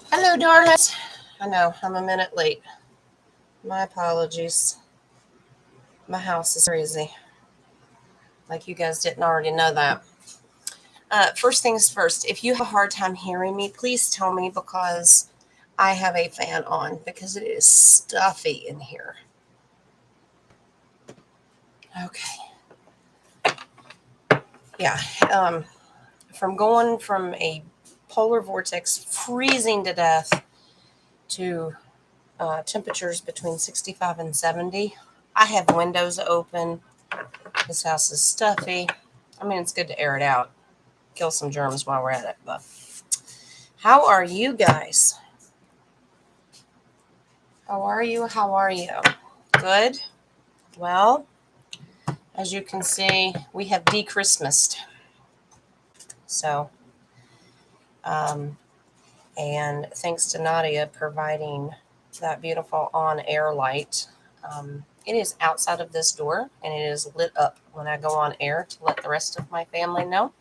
Hello, darlings. I know I'm a minute late. My apologies. My house is crazy. Like you guys didn't already know that. First things first, if you have a hard time hearing me, please tell me because I have a fan on because it is stuffy in here. Okay. Yeah. Um, from going from a polar vortex freezing to death to temperatures between 65 and 70, I have windows open. This house is stuffy. I mean, it's good to air it out, kill some germs while we're at it. But how are you guys? How are you? How are you? Good. Well, as you can see, we have de-Christmased. So, um, and thanks to Nadia providing that beautiful on-air light, it is outside of this door and it is lit up when I go on air to let the rest of my family know.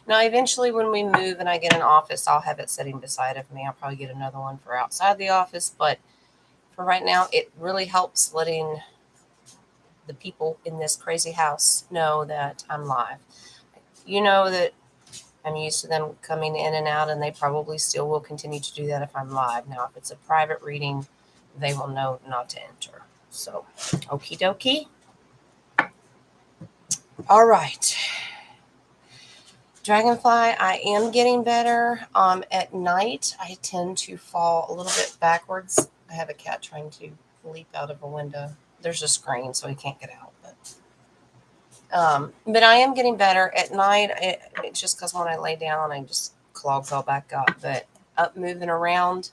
Now, eventually, when we move and I get an office, I'll have it sitting beside of me. I'll probably get another one for outside the office, but for right now, it really helps letting the people in this crazy house know that I'm live. You know that I'm used to them coming in and out, and they probably still will continue to do that if I'm live. Now, if it's a private reading, they will know not to enter. So, okie dokie. All right. Dragonfly, I am getting better. At night, I tend to fall a little bit backwards. I have a cat trying to leap out of a window. There's a screen, so he can't get out. But I am getting better at night. It's just because when I lay down, I just clogs all back up. But up moving around,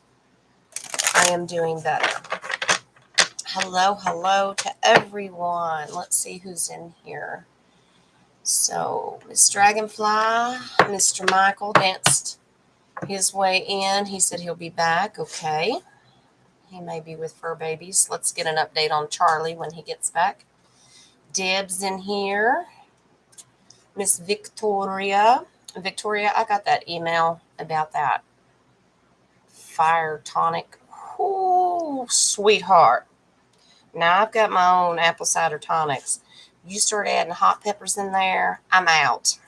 I am doing better. Hello to everyone. Let's see who's in here. So, Miss Dragonfly, Mr. Michael danced his way in. He said he'll be back. Okay. He may be with fur babies. Let's get an update on Charlie when he gets back. Deb's in here. Miss Victoria. Victoria, I got that email about that fire tonic. Ooh, sweetheart. Now I've got my own apple cider tonics. You start adding hot peppers in there, I'm out.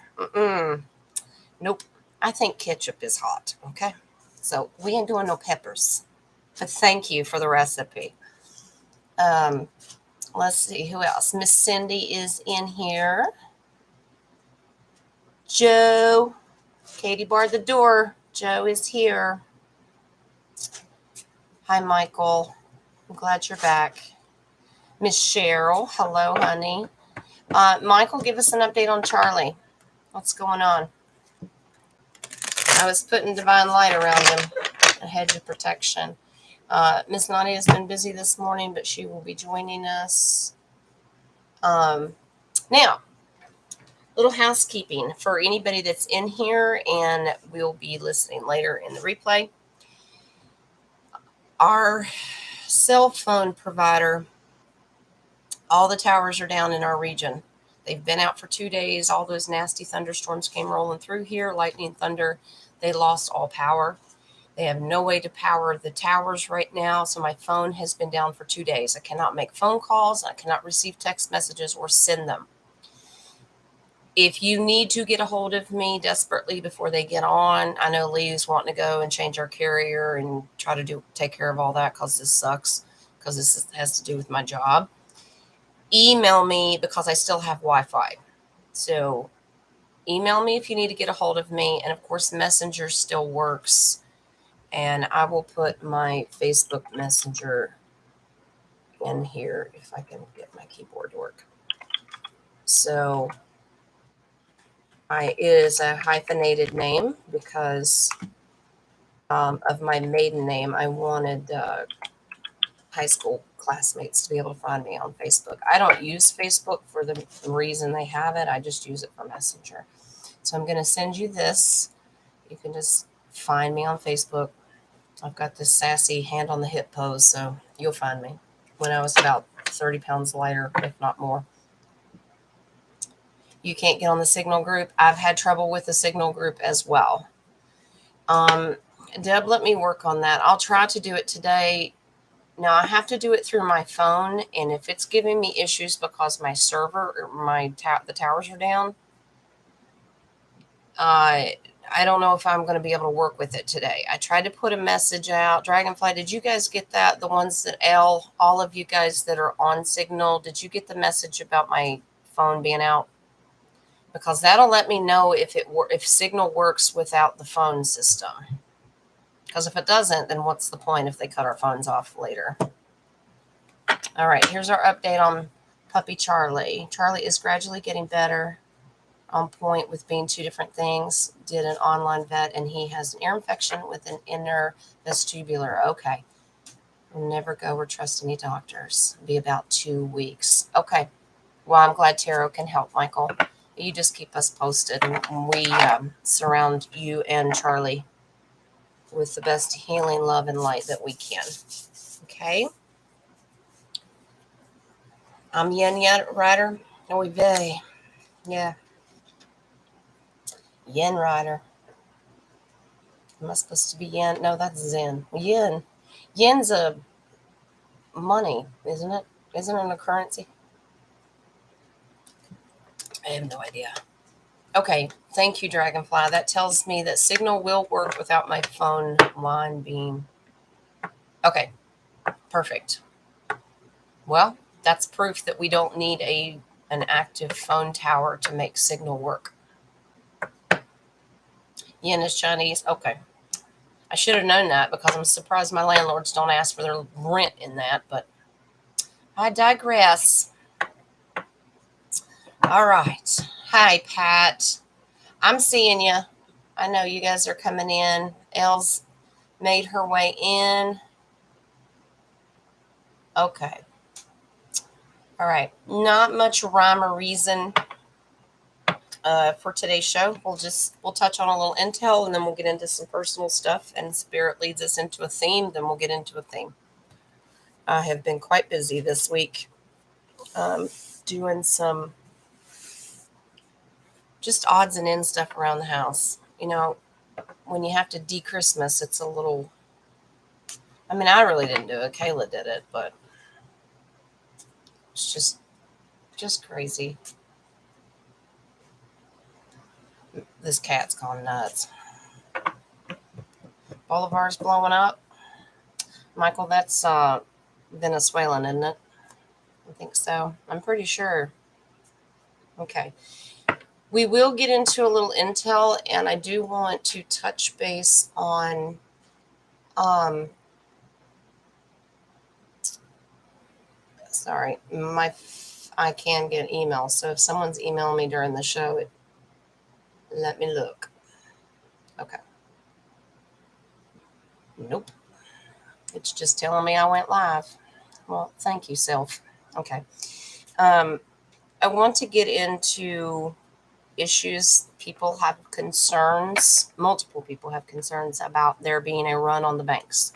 Nope. I think ketchup is hot. Okay. So we ain't doing no peppers. But thank you for the recipe. Um, let's see who else. Miss Cindy is in here. Joe. Katie barred the door. Joe is here. Hi, Michael. I'm glad you're back. Miss Cheryl. Hello, honey. Michael, give us an update on Charlie. What's going on? I was putting divine light around him, a hedge of protection. Miss Nadia has been busy this morning, but she will be joining us. Now, little housekeeping for anybody that's in here and will be listening later in the replay. Our cell phone provider, all the towers are down in our region. They've been out for 2 days. All those nasty thunderstorms came rolling through here, lightning, thunder. They lost all power. They have no way to power the towers right now. So my phone has been down for 2 days. I cannot make phone calls. I cannot receive text messages or send them. If you need to get a hold of me desperately before they get on, I know Lee's wanting to go and change our carrier and try to take care of all that because this sucks, because this has to do with my job. Email me because I still have Wi-Fi. So email me if you need to get a hold of me. And of course, Messenger still works. And I will put my Facebook Messenger in here if I can get my keyboard to work. So it is a hyphenated name because of my maiden name. I wanted high school classmates to be able to find me on Facebook. I don't use Facebook for the reason they have it. I just use it for Messenger. So I'm going to send you this. You can just find me on Facebook. I've got this sassy hand on the hip pose, so you'll find me. When I was about 30 pounds lighter, if not more. You can't get on the Signal group. I've had trouble with the Signal group as well. Deb, let me work on that. I'll try to do it today. Now I have to do it through my phone, and if it's giving me issues because my server or the towers are down, I don't know if I'm going to be able to work with it today. I tried to put a message out. Dragonfly, did you guys get that? The ones that all of you guys that are on Signal, did you get the message about my phone being out? Because that'll let me know if Signal works without the phone system. Because if it doesn't, then what's the point if they cut our phones off later? All right, here's our update on puppy Charlie. Charlie is gradually getting better, on point with being two different things. Did an online vet, and he has an ear infection with an inner vestibular. Okay. Never go or trust any doctors. Be about 2 weeks. Okay. Well, I'm glad Tarot can help, Michael. You just keep us posted, and we surround you and Charlie with the best healing love and light that we can. Okay. I'm Yen Rider. No, we very. Yeah. Yen Rider. Am I supposed to be yen? No, that's Zen. Yen. Yen's a money, isn't it? Isn't it a currency? I have no idea. Okay, thank you, Dragonfly. That tells me that Signal will work without my phone line being. Okay, perfect. Well, that's proof that we don't need an active phone tower to make Signal work. Yen is Chinese. Okay. I should have known that because I'm surprised my landlords don't ask for their rent in that, but I digress. All right. Hi, Pat. I'm seeing you. I know you guys are coming in. Els made her way in. Okay. All right. Not much rhyme or reason for today's show. We'll touch on a little intel, and then we'll get into some personal stuff. And Spirit leads us into a theme. Then we'll get into a theme. I have been quite busy this week, doing some just odds and ends stuff around the house. You know, when you have to de-Christmas, it's a little. I mean, I really didn't do it. Kayla did it, but it's just crazy. This cat's gone nuts. Bolivar's blowing up. Michael, that's Venezuelan, isn't it? I think so. I'm pretty sure. Okay. We will get into a little intel, and I do want to touch base on sorry, I can get emails. So if someone's emailing me during the show, let me look. Okay. Nope. It's just telling me I went live. Well, thank you, self. Okay. I want to get into issues. People have concerns. Multiple people have concerns about there being a run on the banks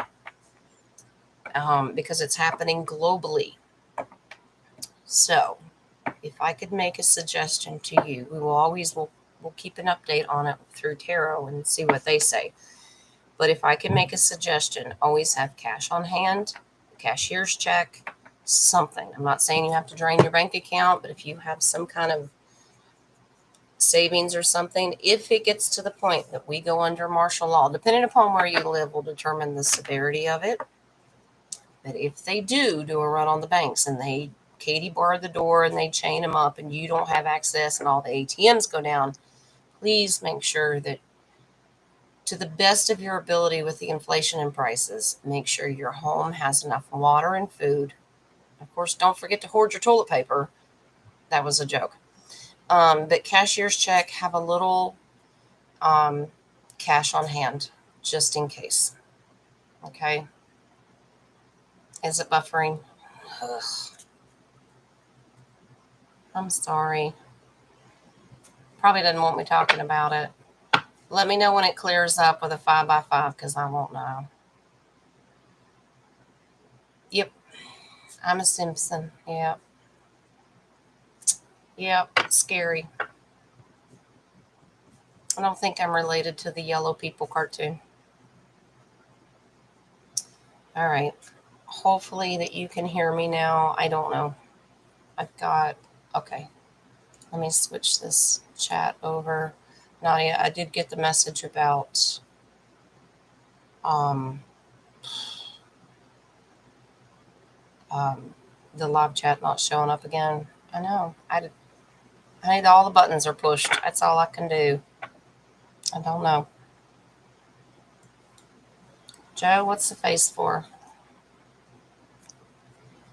because it's happening globally. So, if I could make a suggestion to you, we'll keep an update on it through Tarot and see what they say. But if I can make a suggestion, always have cash on hand, cashier's check, something. I'm not saying you have to drain your bank account, but if you have some kind of savings or something, if it gets to the point that we go under martial law, depending upon where you live will determine the severity of it. But if they do a run on the banks and Katie barred the door and they chain them up and you don't have access and all the ATMs go down, please make sure that to the best of your ability with the inflation and prices, make sure your home has enough water and food. Of course, don't forget to hoard your toilet paper. That was a joke. But cashier's check, have a little cash on hand just in case. Okay. Is it buffering? Ugh. I'm sorry. Probably doesn't want me talking about it. Let me know when it clears up with a 5x5 because I won't know. Yep. I'm a Simpson. Yep. Yep. Scary. I don't think I'm related to the Yellow People cartoon. All right. Hopefully that you can hear me now. I don't know. Okay. Let me switch this chat over. Nadia, I did get the message about um, um, the live chat not showing up again. I know. I need all the buttons are pushed. That's all I can do. I don't know. Joe, what's the face for?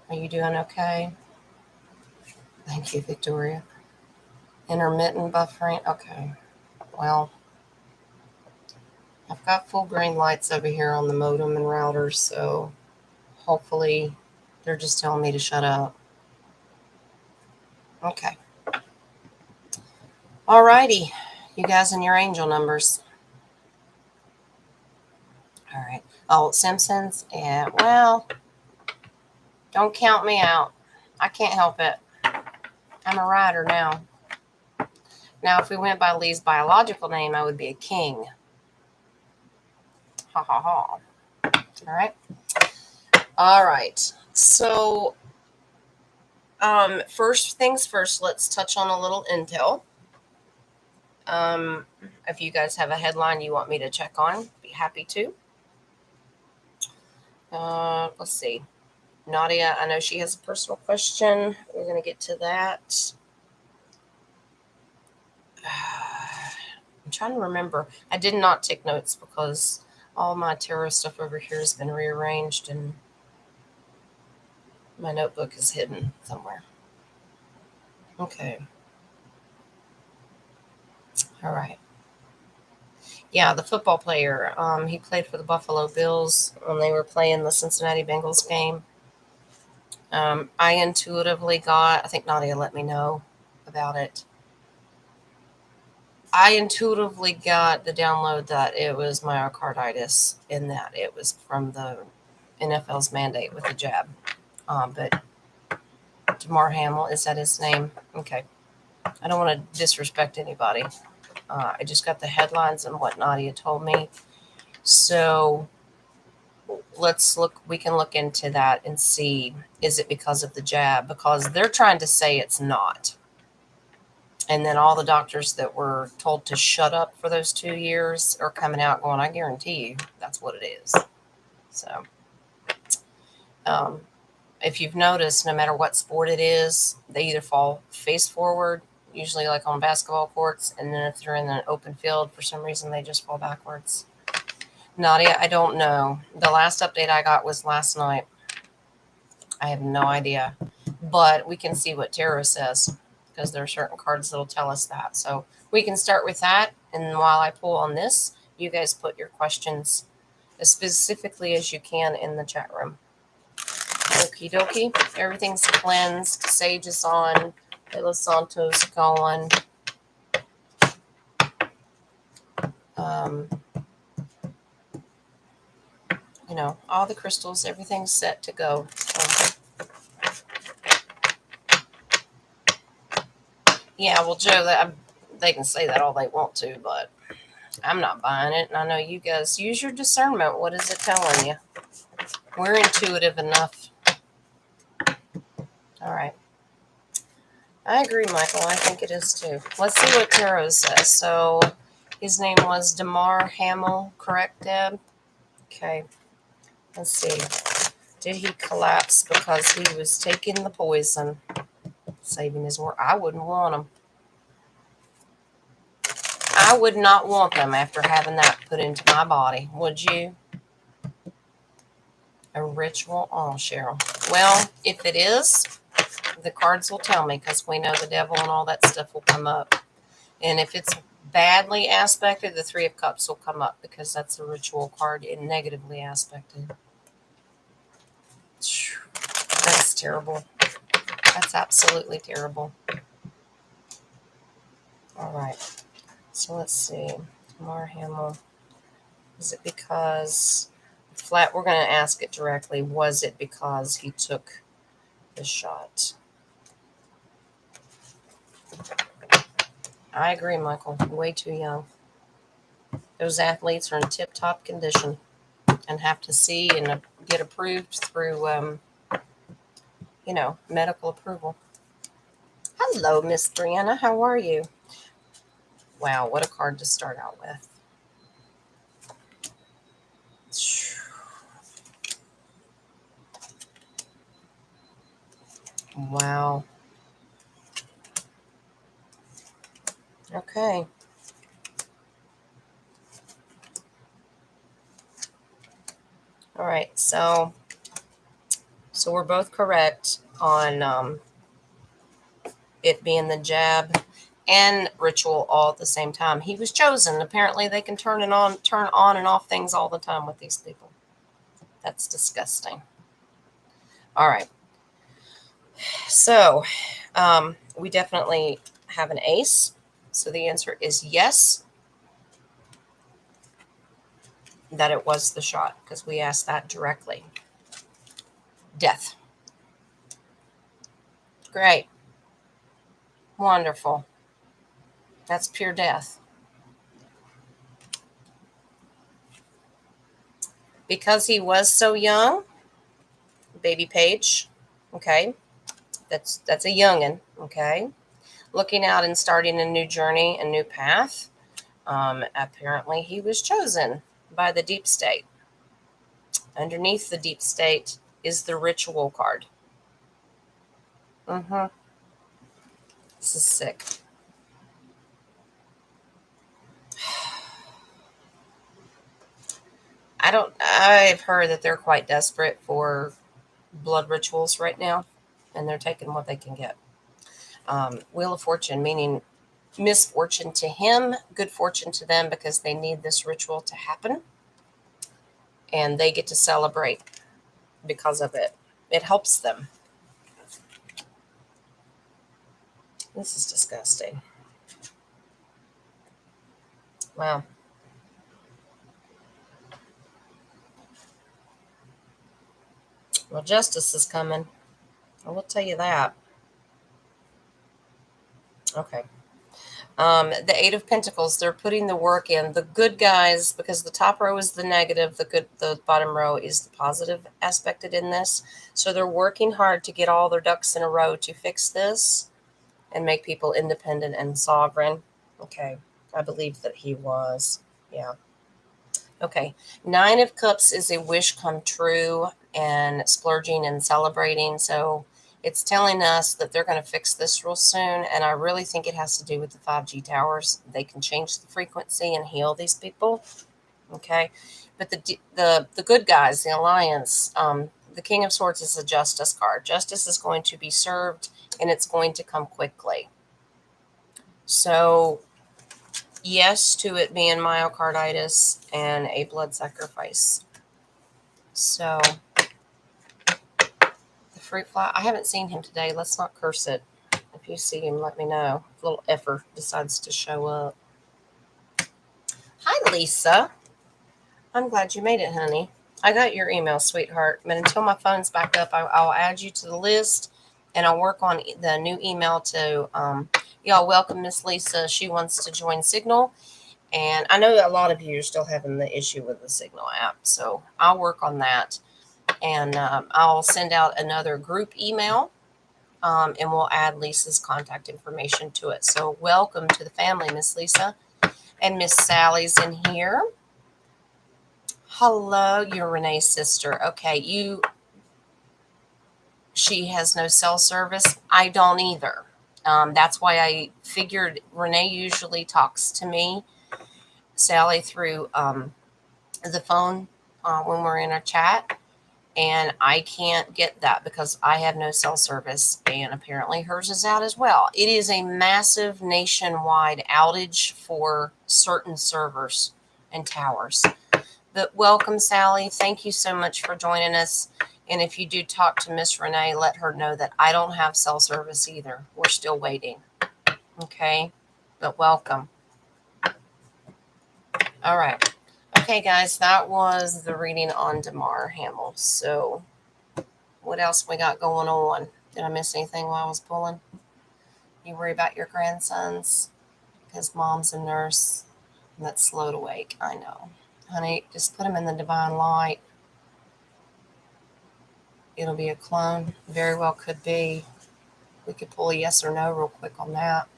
Are you doing okay? Thank you, Victoria. Intermittent buffering. Okay. Well, I've got full green lights over here on the modem and routers, so hopefully they're just telling me to shut up. Okay. Alrighty. You guys and your angel numbers. All right. Oh, Simpsons? Yeah, well, don't count me out. I can't help it. I'm a writer now. Now, if we went by Lee's biological name, I would be a king. Ha ha ha. All right. All right. So, first things first, let's touch on a little intel. If you guys have a headline you want me to check on, be happy to. Let's see. Nadia, I know she has a personal question. We're going to get to that. I'm trying to remember. I did not take notes because all my tarot stuff over here has been rearranged and my notebook is hidden somewhere. Okay. All right. Yeah, the football player. He played for the Buffalo Bills when they were playing the Cincinnati Bengals game. I intuitively got, I think Nadia let me know about it. I intuitively got the download that it was myocarditis and that it was from the NFL's mandate with the jab. But Damar Hamlin, is that his name? Okay. I don't want to disrespect anybody. I just got the headlines and what Nadia told me. So let's look, we can look into that and see, is it because of the jab? Because they're trying to say it's not. And then all the doctors that were told to shut up for those 2 years are coming out going, I guarantee you that's what it is. So, if you've noticed, no matter what sport it is, they either fall face forward, usually like on basketball courts, and then if they're in an open field, for some reason, they just fall backwards. Nadia, I don't know. The last update I got was last night. I have no idea. But we can see what tarot says because there are certain cards that'll tell us that. So we can start with that. And while I pull on this, you guys put your questions as specifically as you can in the chat room. Okie dokie. Everything's cleansed. Sage is on. Palo Santo's going. You know, all the crystals, everything's set to go. So, yeah, well, Joe, they can say that all they want to, but I'm not buying it. And I know you guys use your discernment. What is it telling you? We're intuitive enough. All right. I agree, Michael. I think it is too. Let's see what tarot says. So his name was Damar Hamlin, correct, Deb? Okay. Let's see. Did he collapse because he was taking the poison? Saving his word. I wouldn't want him. I would not want them after having that put into my body. Would you? A ritual? Oh, Cheryl. Well, if it is, the cards will tell me because we know the devil and all that stuff will come up. And if it's badly aspected, the Three of Cups will come up because that's a ritual card and negatively aspected. That's terrible. That's absolutely terrible. All right. So let's see. Damar Hamlin. Is it because flat? We're going to ask it directly. Was it because he took the shot? I agree, Michael. Way too young. Those athletes are in tip-top condition and have to see and get approved through, medical approval. Hello, Miss Brianna. How are you? Wow, what a card to start out with. Wow. Okay. All right. So we're both correct on it being the jab and ritual all at the same time. He was chosen. Apparently, they can turn on and off things all the time with these people. That's disgusting. All right. So, we definitely have an ace. So the answer is yes, that it was the shot, because we asked that directly. Death. Great. Wonderful. That's pure death. Because he was so young, baby Paige, okay, that's a youngin', okay, looking out and starting a new journey, a new path. Apparently he was chosen by the deep state. Underneath the deep state is the ritual card. This is sick. I've heard that they're quite desperate for blood rituals right now, and they're taking what they can get. Wheel of Fortune, meaning misfortune to him, good fortune to them, because they need this ritual to happen, and they get to celebrate because of it. It helps them. This is disgusting. Wow. Well, justice is coming. I will tell you that. Okay. The Eight of Pentacles, they're putting the work in. The good guys, because the top row is the negative, the bottom row is the positive aspected in this. So they're working hard to get all their ducks in a row to fix this and make people independent and sovereign. Okay. I believe that he was. Yeah. Okay. Nine of Cups is a wish come true and splurging and celebrating. So it's telling us that they're going to fix this real soon. And I really think it has to do with the 5G towers. They can change the frequency and heal these people. Okay. But the good guys, the Alliance, the King of Swords is a justice card. Justice is going to be served, and it's going to come quickly. So yes to it being myocarditis and a blood sacrifice. So the fruit fly, I haven't seen him today. Let's not curse it. If you see him, let me know. If little effer decides to show up. Hi, Lisa. I'm glad you made it, honey. I got your email, sweetheart. But until my phone's back up, I'll add you to the list, and I'll work on the new email to y'all. Welcome, Miss Lisa. She wants to join Signal. And I know a lot of you are still having the issue with the Signal app, so I'll work on that. And I'll send out another group email, and we'll add Lisa's contact information to it. So welcome to the family, Miss Lisa. And Miss Sally's in here. Hello, you're Renee's sister. Okay, she has no cell service. I don't either. That's why I figured Renee usually talks to me, Sally, through the phone when we're in a chat, and I can't get that because I have no cell service, and apparently hers is out as well. It is a massive nationwide outage for certain servers and towers. But welcome, Sally. Thank you so much for joining us. And if you do talk to Miss Renee, let her know that I don't have cell service either. We're still waiting. Okay, but welcome. All right. Okay, guys, that was the reading on Damar Hamill. So what else we got going on? Did I miss anything while I was pulling? You worry about your grandsons because mom's a nurse and that's slow to wake. I know. Honey, just put them in the divine light. It'll be a clone. Very well could be. We could pull a yes or no real quick on that.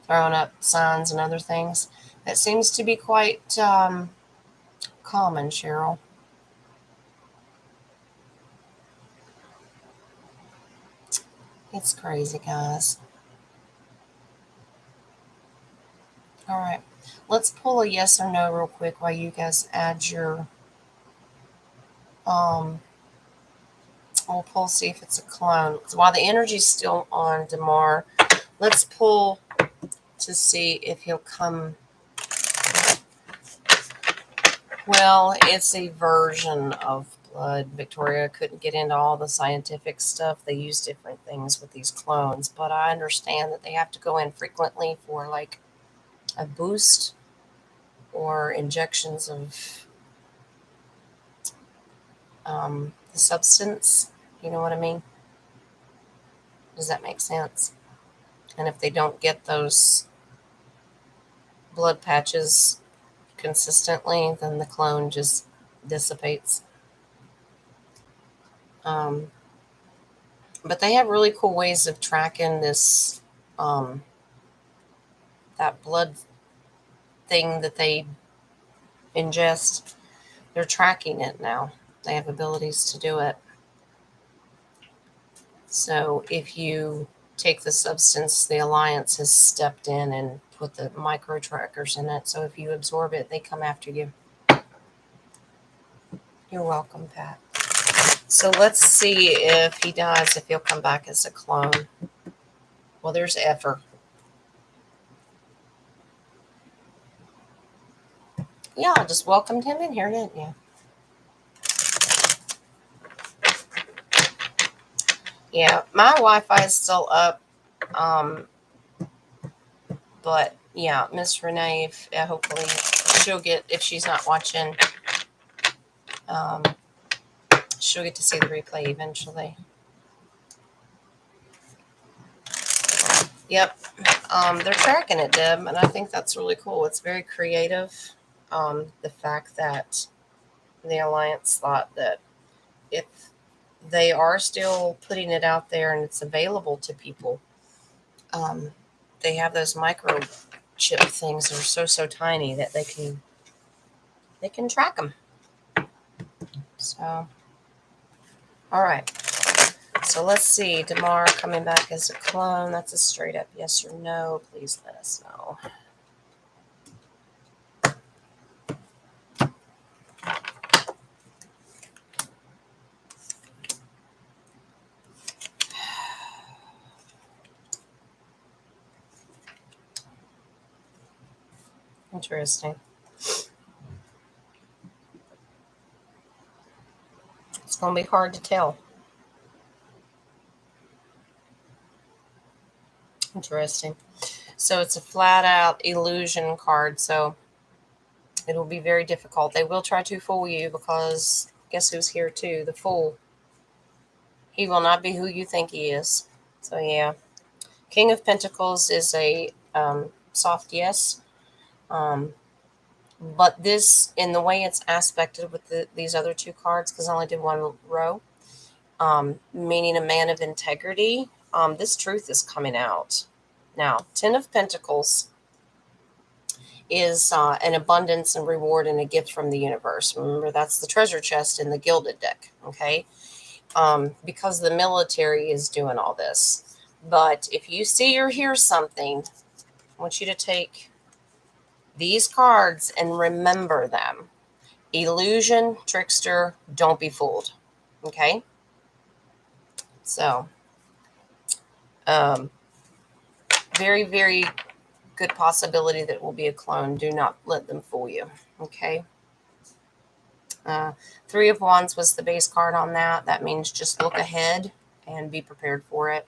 Throwing up signs and other things. That seems to be quite common, Cheryl. It's crazy, guys. All right. Let's pull a yes or no real quick while you guys add your we'll pull, see if it's a clone. So while the energy's still on DeMar, let's pull to see if he'll come. Well, it's a version of blood. Victoria couldn't get into all the scientific stuff. They use different things with these clones, but I understand that they have to go in frequently for like a boost or injections of the substance. You know what I mean? Does that make sense? And if they don't get those blood patches consistently, then the clone just dissipates. But they have really cool ways of tracking this, that blood thing that they ingest. They're tracking it now. They have abilities to do it. So if you take the substance, the Alliance has stepped in and put the micro trackers in it. So if you absorb it, they come after you. You're welcome, Pat. So let's see if he dies, if he'll come back as a clone. Well, there's Effer. Yeah, I just welcomed him in here, didn't you? Yeah, my Wi-Fi is still up. But yeah, Miss Renee, hopefully she'll get, if she's not watching, she'll get to see the replay eventually. Yep. They're tracking it, Deb, and I think that's really cool. It's very creative. The fact that the Alliance thought that if they are still putting it out there and it's available to people, they have those microchip things that are so tiny that they can track them. So, all right. So let's see. DeMar coming back as a clone. That's a straight up yes or no. Please let us know. Interesting. It's going to be hard to tell. Interesting. So it's a flat out illusion card. So it will be very difficult. They will try to fool you because guess who's here too? The fool. He will not be who you think he is. So yeah. King of Pentacles is a soft yes. But this, in the way it's aspected with these other two cards, because I only did one row, meaning a man of integrity, this truth is coming out. Now, 10 of Pentacles is an abundance and reward and a gift from the universe. Remember, that's the treasure chest in the gilded deck, okay? Because the military is doing all this. But if you see or hear something, I want you to take these cards and remember them. Illusion, trickster, don't be fooled. Okay? So, very, very good possibility that it will be a clone. Do not let them fool you. Okay? Three of Wands was the base card on that. That means just look ahead and be prepared for it.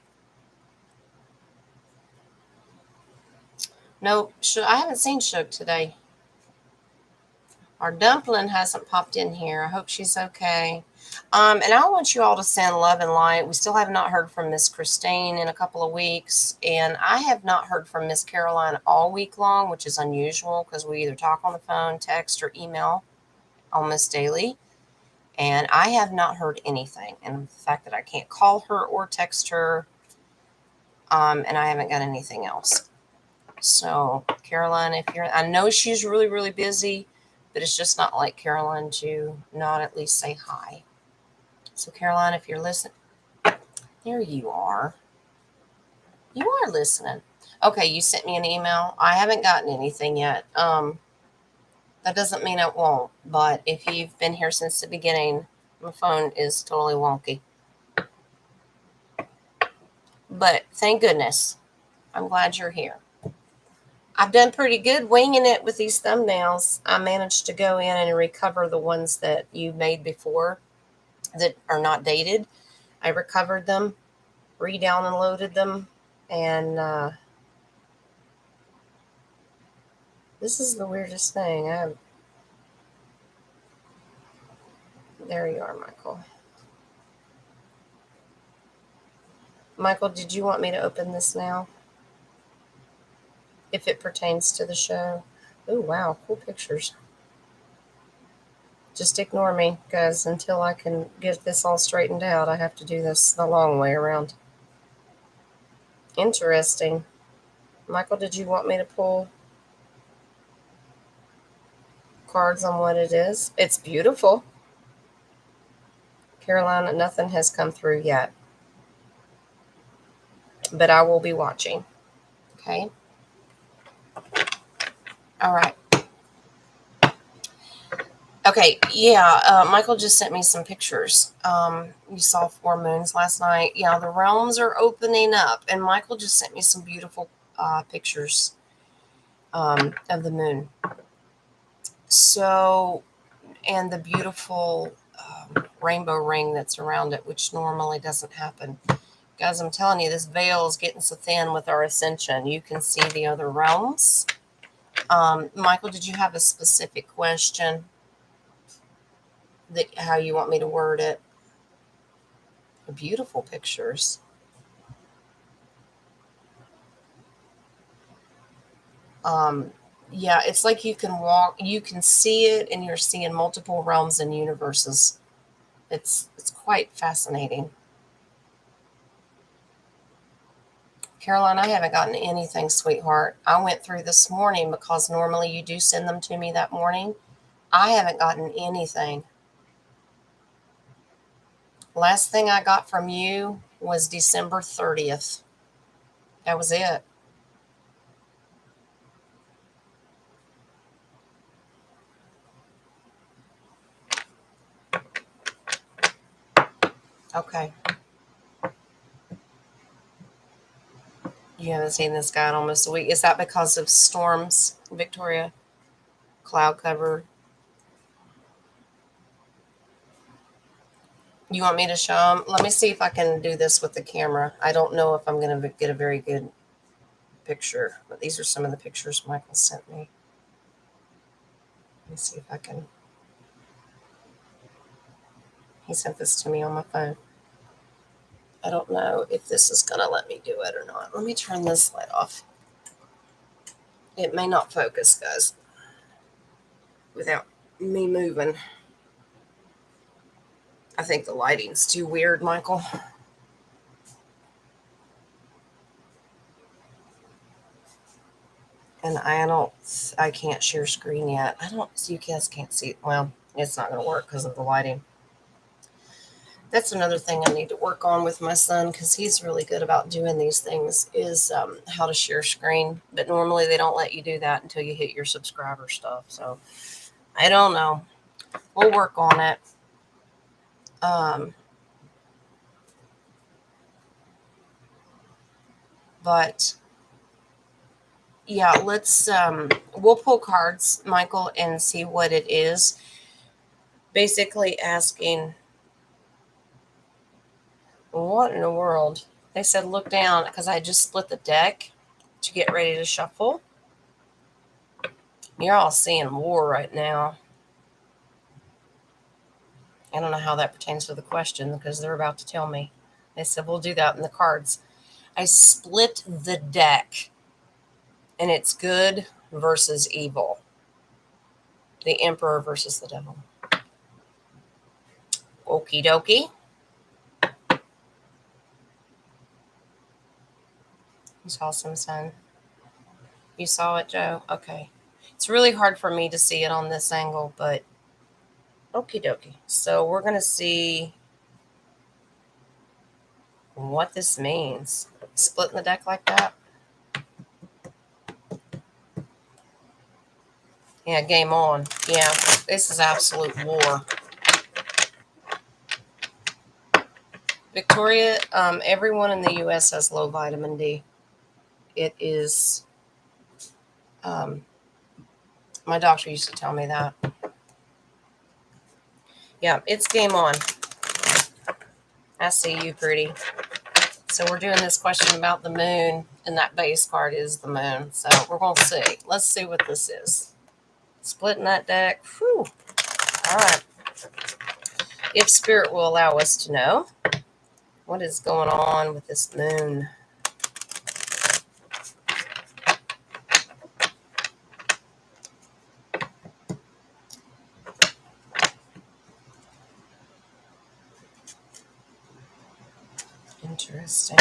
Nope, I haven't seen Shug today. Our dumpling hasn't popped in here. I hope she's okay. And I want you all to send love and light. We still have not heard from Miss Christine in a couple of weeks. And I have not heard from Miss Caroline all week long, which is unusual because we either talk on the phone, text, or email almost daily. And I have not heard anything. And the fact that I can't call her or text her, and I haven't got anything else. So, Caroline, if you're, I know she's really, really busy, but it's just not like Caroline to not at least say hi. So, Caroline, if you're listening, there you are. You are listening. Okay, you sent me an email. I haven't gotten anything yet. That doesn't mean it won't, but if you've been here since the beginning, my phone is totally wonky. But thank goodness. I'm glad you're here. I've done pretty good winging it with these thumbnails. I managed to go in and recover the ones that you made before that are not dated. I recovered them, re-downloaded them, and this is the weirdest thing. There you are, Michael. Michael, did you want me to open this now? If it pertains to the show. Oh, wow, cool pictures. Just ignore me, guys, until I can get this all straightened out. I have to do this the long way around. Interesting. Michael, did you want me to pull cards on what it is? It's beautiful. Carolina, nothing has come through yet. But I will be watching. Okay? All right. Okay, yeah, Michael just sent me some pictures. You saw 4 moons last night. Yeah, the realms are opening up, and Michael just sent me some beautiful pictures of the moon. So, and the beautiful rainbow ring that's around it, which normally doesn't happen. Guys, I'm telling you, this veil is getting so thin with our ascension. You can see the other realms. Michael, did you have a specific question? How you want me to word it? Beautiful pictures. Yeah, it's like you can walk, you can see it, and you're seeing multiple realms and universes. It's quite fascinating. Caroline, I haven't gotten anything, sweetheart. I went through this morning because normally you do send them to me that morning. I haven't gotten anything. Last thing I got from you was December 30th. That was it. Okay. You haven't seen this guy in almost a week. Is that because of storms, Victoria? Cloud cover? You want me to show them? Let me see if I can do this with the camera. I don't know if I'm going to get a very good picture, but these are some of the pictures Michael sent me. Let me see if I can. He sent this to me on my phone. I don't know if this is going to let me do it or not. Let me turn this light off. It may not focus, guys, without me moving. I think the lighting's too weird, Michael. And I can't share screen yet. You guys can't see. Well, it's not going to work because of the lighting. That's another thing I need to work on with my son because he's really good about doing these things is how to share screen. But normally they don't let you do that until you hit your subscriber stuff. So I don't know. We'll work on it. But yeah, we'll pull cards, Michael, and see what it is. Basically asking, what in the world? They said look down because I just split the deck to get ready to shuffle. You're all seeing war right now. I don't know how that pertains to the question because they're about to tell me. They said we'll do that in the cards. I split the deck, and it's good versus evil. The Emperor versus the Devil. Okie dokie. You saw some sun. You saw it, Joe? Okay. It's really hard for me to see it on this angle, but okie dokie. So we're going to see what this means. Splitting the deck like that. Yeah, game on. Yeah, this is absolute war. Victoria, everyone in the U.S. has low vitamin D. It is, my doctor used to tell me that. Yeah, it's game on. I see you, pretty. So we're doing this question about the moon, and that base card is the moon. So we're going to see. Let's see what this is. Splitting that deck. Whew. All right. If Spirit will allow us to know what is going on with this moon. Interesting.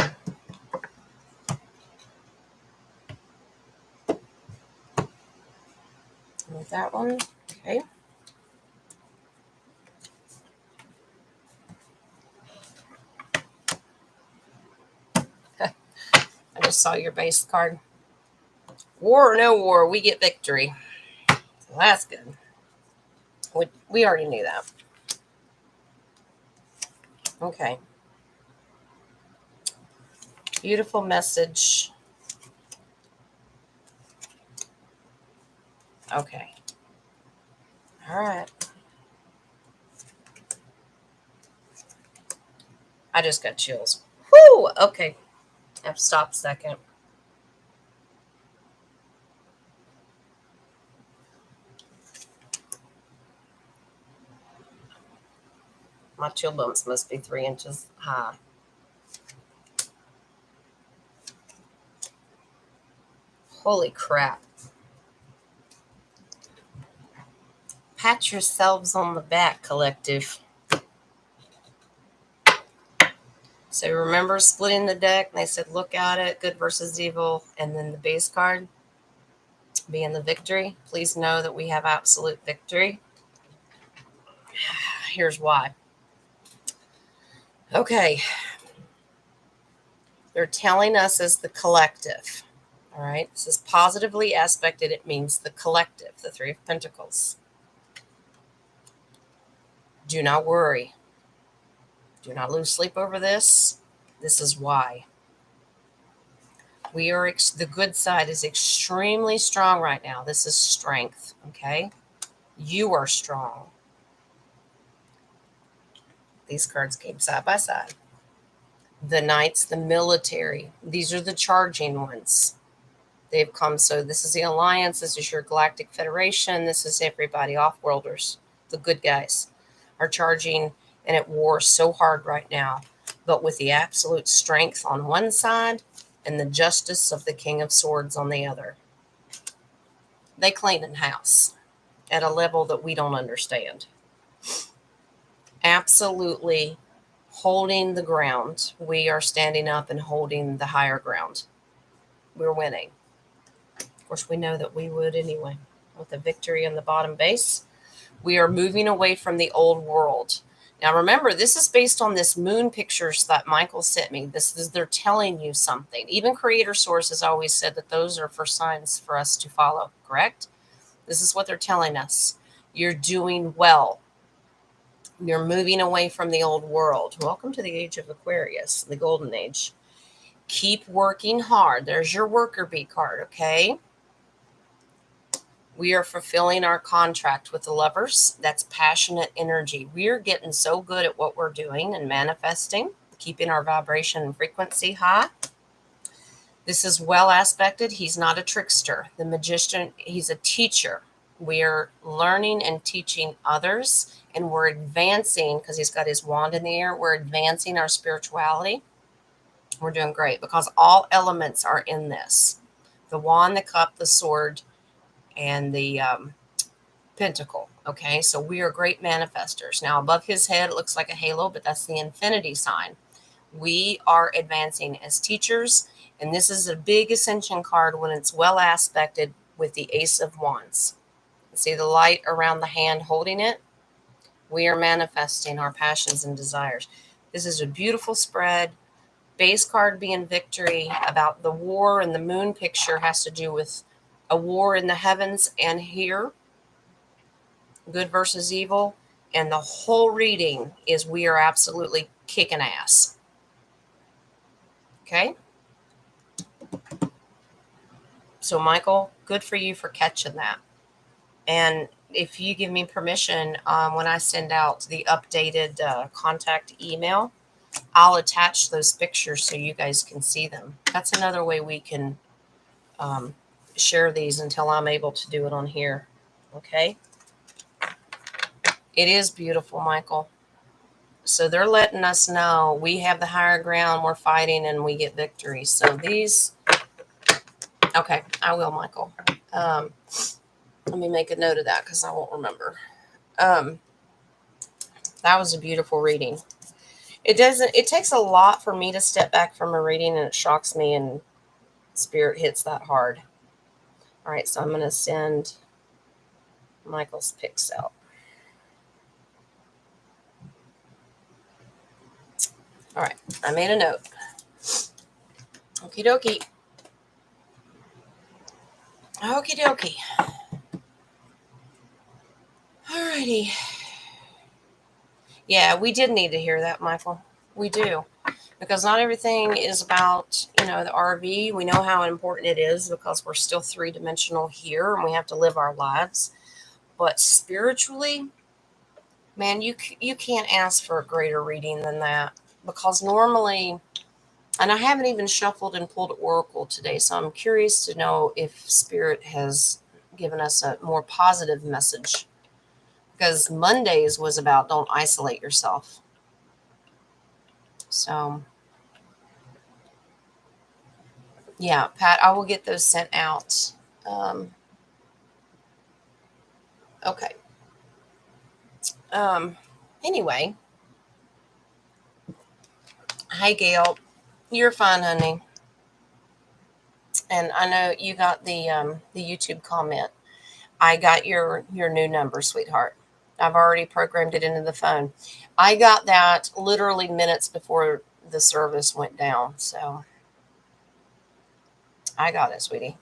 With that one, okay. I just saw your base card. War or no war, we get victory. So that's good. We already knew that. Okay. Beautiful message. Okay. All right. I just got chills. Whoo! Okay. I have to stop a second. My chill bumps must be 3 inches high. Holy crap. Pat yourselves on the back, collective. So remember splitting the deck, and they said, look at it, good versus evil, and then the base card being the victory. Please know that we have absolute victory. Here's why. Okay. They're telling us as the collective. All right. This is positively aspected. It means the collective, the Three of Pentacles. Do not worry. Do not lose sleep over this. This is why. We are, the good side is extremely strong right now. This is strength. Okay. You are strong. These cards came side by side. The Knights, the military. These are the charging ones. They've come. So this is the Alliance. This is your Galactic Federation. This is everybody, off-worlders. The good guys are charging and at war so hard right now. But with the absolute strength on one side and the justice of the King of Swords on the other. They clean in house at a level that we don't understand. Absolutely holding the ground. We are standing up and holding the higher ground. We're winning. Of course, we know that we would anyway. With the victory in the bottom base, we are moving away from the old world. Now, remember, this is based on this moon pictures that Michael sent me. They're telling you something. Even Creator Source has always said that those are for signs for us to follow, correct? This is what they're telling us. You're doing well. You're moving away from the old world. Welcome to the age of Aquarius, the golden age. Keep working hard. There's your worker bee card, okay? We are fulfilling our contract with the Lovers. That's passionate energy. We are getting so good at what we're doing and manifesting, keeping our vibration and frequency high. This is well aspected. He's not a trickster. The Magician, he's a teacher. We are learning and teaching others, and we're advancing because he's got his wand in the air. We're advancing our spirituality. We're doing great because all elements are in this. The wand, the cup, the sword, and the pentacle. Okay, so we are great manifestors. Now, above his head, it looks like a halo, but that's the infinity sign. We are advancing as teachers, and this is a big ascension card when it's well aspected with the Ace of Wands. See the light around the hand holding it? We are manifesting our passions and desires. This is a beautiful spread. Base card being victory. About the war, and the moon picture has to do with a war in the heavens and here, good versus evil. And the whole reading is we are absolutely kicking ass. Okay? So, Michael, good for you for catching that. And if you give me permission, when I send out the updated contact email, I'll attach those pictures so you guys can see them. That's another way we can share these until I'm able to do it on here. Okay? It is beautiful, Michael. So they're letting us know we have the higher ground, we're fighting, and we get victory. So these, okay, I will, Michael. Let me make a note of that because I won't remember. That was a beautiful reading. It takes a lot for me to step back from a reading, and it shocks me, and spirit hits that hard. All right, so I'm going to send Michael's pics out. All right, I made a note. Okie dokie. Okie dokie. Alrighty. Yeah, we did need to hear that, Michael. We do. Because not everything is about, the RV. We know how important it is because we're still three-dimensional here and we have to live our lives. But spiritually, man, you can't ask for a greater reading than that. Because normally, and I haven't even shuffled and pulled Oracle today, so I'm curious to know if Spirit has given us a more positive message. Because Mondays was about don't isolate yourself. So, yeah, Pat, I will get those sent out. Okay. Anyway. Hi, Gail. You're fine, honey. And I know you got the YouTube comment. I got your new number, sweetheart. I've already programmed it into the phone. I got that literally minutes before the service went down. So I got it, sweetie.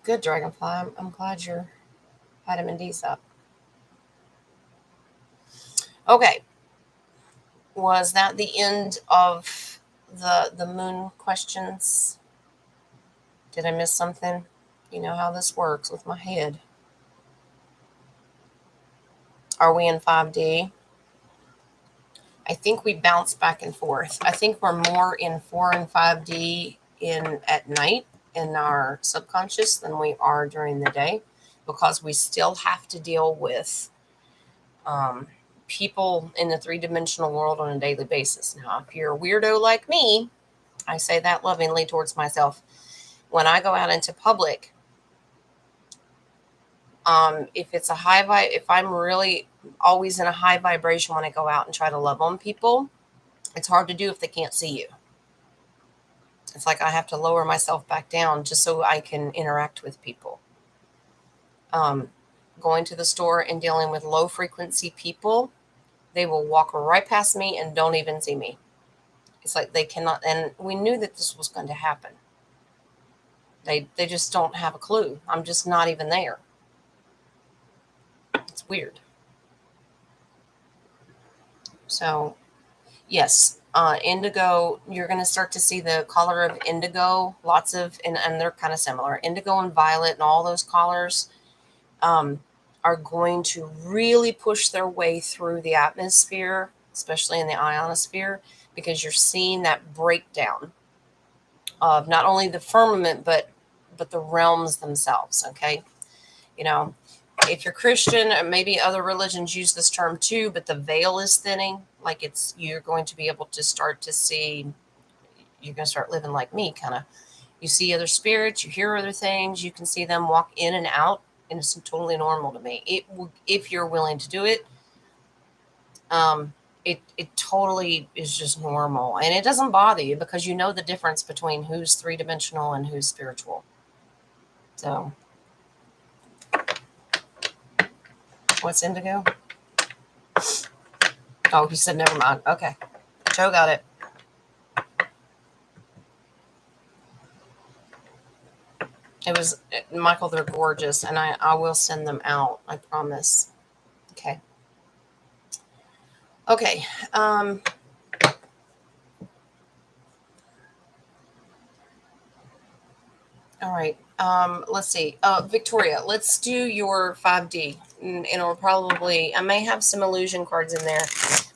Good, Dragonfly. I'm glad your vitamin D's up. Okay. Was that the end of the moon questions? Did I miss something? You know how this works with my head. Are we in 5D? I think we bounce back and forth. I think we're more in 4 and 5D at night in our subconscious than we are during the day, because we still have to deal with people in the three-dimensional world on a daily basis. Now, if you're a weirdo like me, I say that lovingly towards myself. When I go out into public, if it's if I'm really always in a high vibration when I go out and try to love on people, it's hard to do if they can't see you. It's like I have to lower myself back down just so I can interact with people. Going to the store and dealing with low frequency people, they will walk right past me and don't even see me. It's like they cannot, and we knew that this was going to happen. They just don't have a clue. I'm just not even there. It's weird. So, yes, indigo, you're going to start to see the color of indigo, lots of, and they're kind of similar. Indigo and violet and all those colors are going to really push their way through the atmosphere, especially in the ionosphere, because you're seeing that breakdown of not only the firmament, but the realms themselves, okay? If you're Christian, and maybe other religions use this term too, but the veil is thinning. Like you're going to be able to start to see, you're going to start living like me, kind of. You see other spirits, you hear other things, you can see them walk in and out, and it's totally normal to me. It will, if you're willing to do it, it totally is just normal, and it doesn't bother you because you know the difference between who's three-dimensional and who's spiritual. So, what's indigo? Oh, he said never mind. Okay, Joe got it. It was Michael. They're gorgeous, and I will send them out. I promise. Okay. Okay. All right. Let's see. Victoria, let's do your 5D. And it'll probably, I may have some illusion cards in there.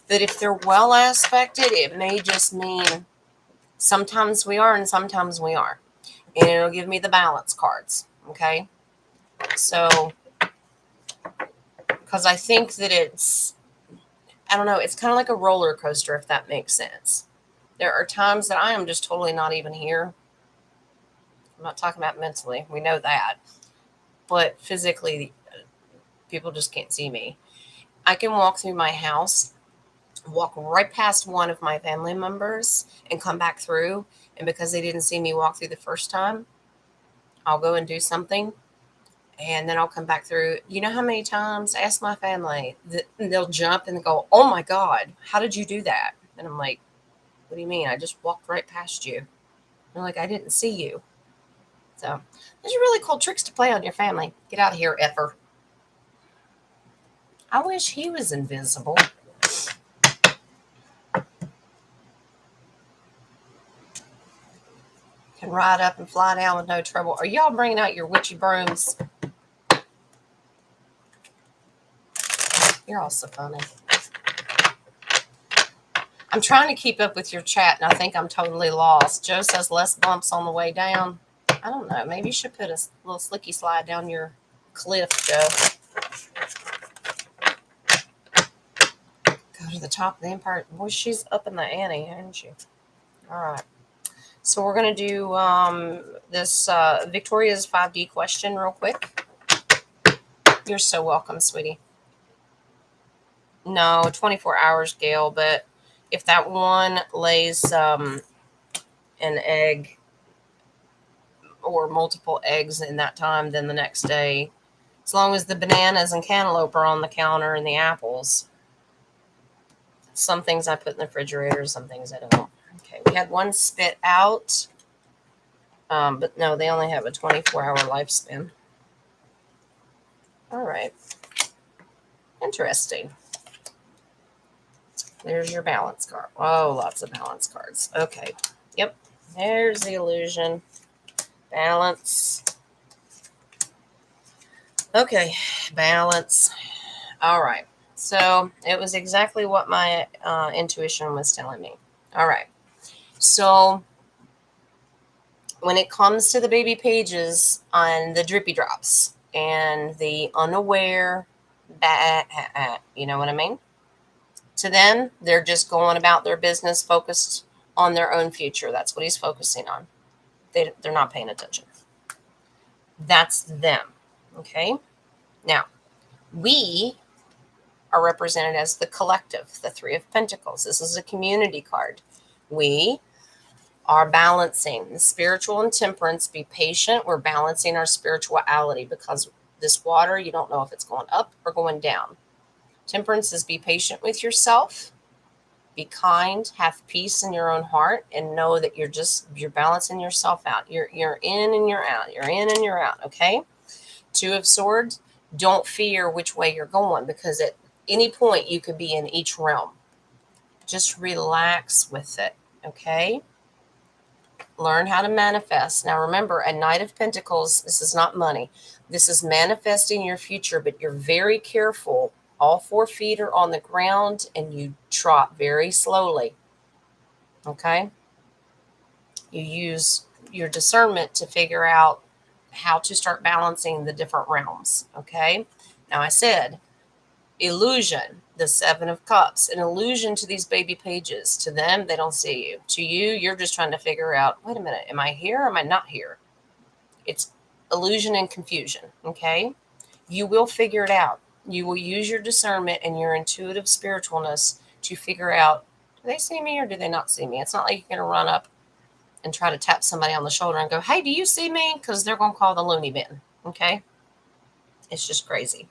But if they're well aspected, it may just mean sometimes we are and sometimes we are. And it'll give me the balance cards. Okay. So, because I think that it's, I don't know, it's kind of like a roller coaster, if that makes sense. There are times that I am just totally not even here. I'm not talking about mentally. We know that. But physically, people just can't see me. I can walk through my house, walk right past one of my family members, and come back through. And because they didn't see me walk through the first time, I'll go and do something. And then I'll come back through. You know how many times? Ask my family. They'll jump and go, "Oh my God, how did you do that?" And I'm like, "What do you mean? I just walked right past you." And they're like, "I didn't see you." So those are really cool tricks to play on your family. Get out of here, effer. I wish he was invisible. Can ride up and fly down with no trouble. Are y'all bringing out your witchy brooms? You're all so funny. I'm trying to keep up with your chat, and I think I'm totally lost. Joe says less bumps on the way down. I don't know. Maybe you should put a little slicky slide down your cliff, Joe. Go to the top of the Empire. Boy, she's up in the ante, isn't she? All right. So we're going to do this Victoria's 5D question real quick. You're so welcome, sweetie. No, 24 hours, Gail, but if that one lays an egg or multiple eggs in that time, then the next day, as long as the bananas and cantaloupe are on the counter and the apples. Some things I put in the refrigerator, some things I don't. Okay, we had one spit out, but no, they only have a 24-hour lifespan. All right. Interesting. There's your balance card. Oh, lots of balance cards. Okay. Yep. There's the illusion. Balance. Okay. Balance. All right. So it was exactly what my intuition was telling me. All right. So when it comes to the baby pages on the drippy drops and the unaware, you know what I mean? To them, they're just going about their business, focused on their own future. That's what he's focusing on. They're not paying attention. That's them. Okay? Now, we are represented as the collective, the Three of Pentacles. This is a community card. We are balancing the spiritual and temperance. Be patient. We're balancing our spirituality because this water, you don't know if it's going up or going down. Temperance is be patient with yourself, be kind, have peace in your own heart, and know that you're balancing yourself out. You're in and you're out. You're in and you're out. Okay. Two of Swords. Don't fear which way you're going because at any point you could be in each realm. Just relax with it. Okay. Learn how to manifest. Now remember, a Knight of Pentacles, this is not money. This is manifesting your future, but you're very careful. All 4 feet are on the ground and you trot very slowly. Okay? You use your discernment to figure out how to start balancing the different realms. Okay? Now I said illusion. The Seven of Cups, an illusion to these baby pages. To them, they don't see you. To you, you're just trying to figure out, wait a minute, am I here or am I not here? It's illusion and confusion, okay? You will figure it out. You will use your discernment and your intuitive spiritualness to figure out, do they see me or do they not see me? It's not like you're going to run up and try to tap somebody on the shoulder and go, hey, do you see me? Because they're going to call the loony bin, okay? It's just crazy.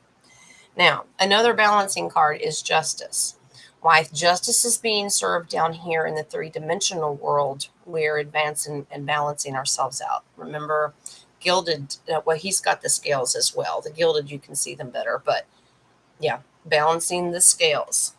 Now, another balancing card is justice. Why justice is being served down here in the three-dimensional world, we're advancing and balancing ourselves out. Remember, gilded, well, he's got the scales as well. The gilded, you can see them better, but yeah, balancing the scales.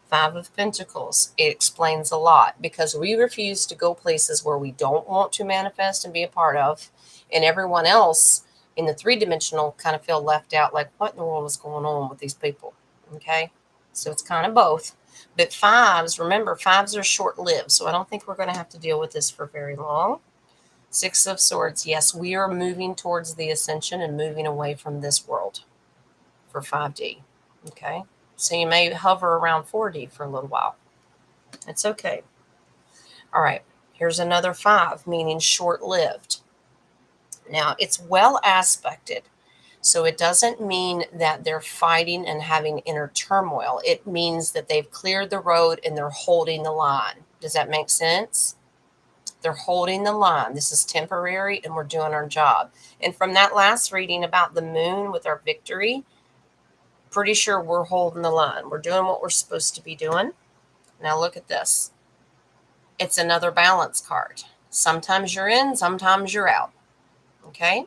Five of Pentacles, it explains a lot because we refuse to go places where we don't want to manifest and be a part of, and everyone else in the three-dimensional kind of feel left out, like, what in the world is going on with these people? Okay, so it's kind of both. But fives, remember, fives are short-lived, so I don't think we're going to have to deal with this for very long. Six of Swords, yes, we are moving towards the ascension and moving away from this world for 5D. Okay, so you may hover around 4D for a little while. It's okay. All right, here's another five, meaning short-lived. Now, it's well aspected, so it doesn't mean that they're fighting and having inner turmoil. It means that they've cleared the road and they're holding the line. Does that make sense? They're holding the line. This is temporary and we're doing our job. And from that last reading about the moon with our victory, pretty sure we're holding the line. We're doing what we're supposed to be doing. Now look at this. It's another balance card. Sometimes you're in, sometimes you're out. Okay?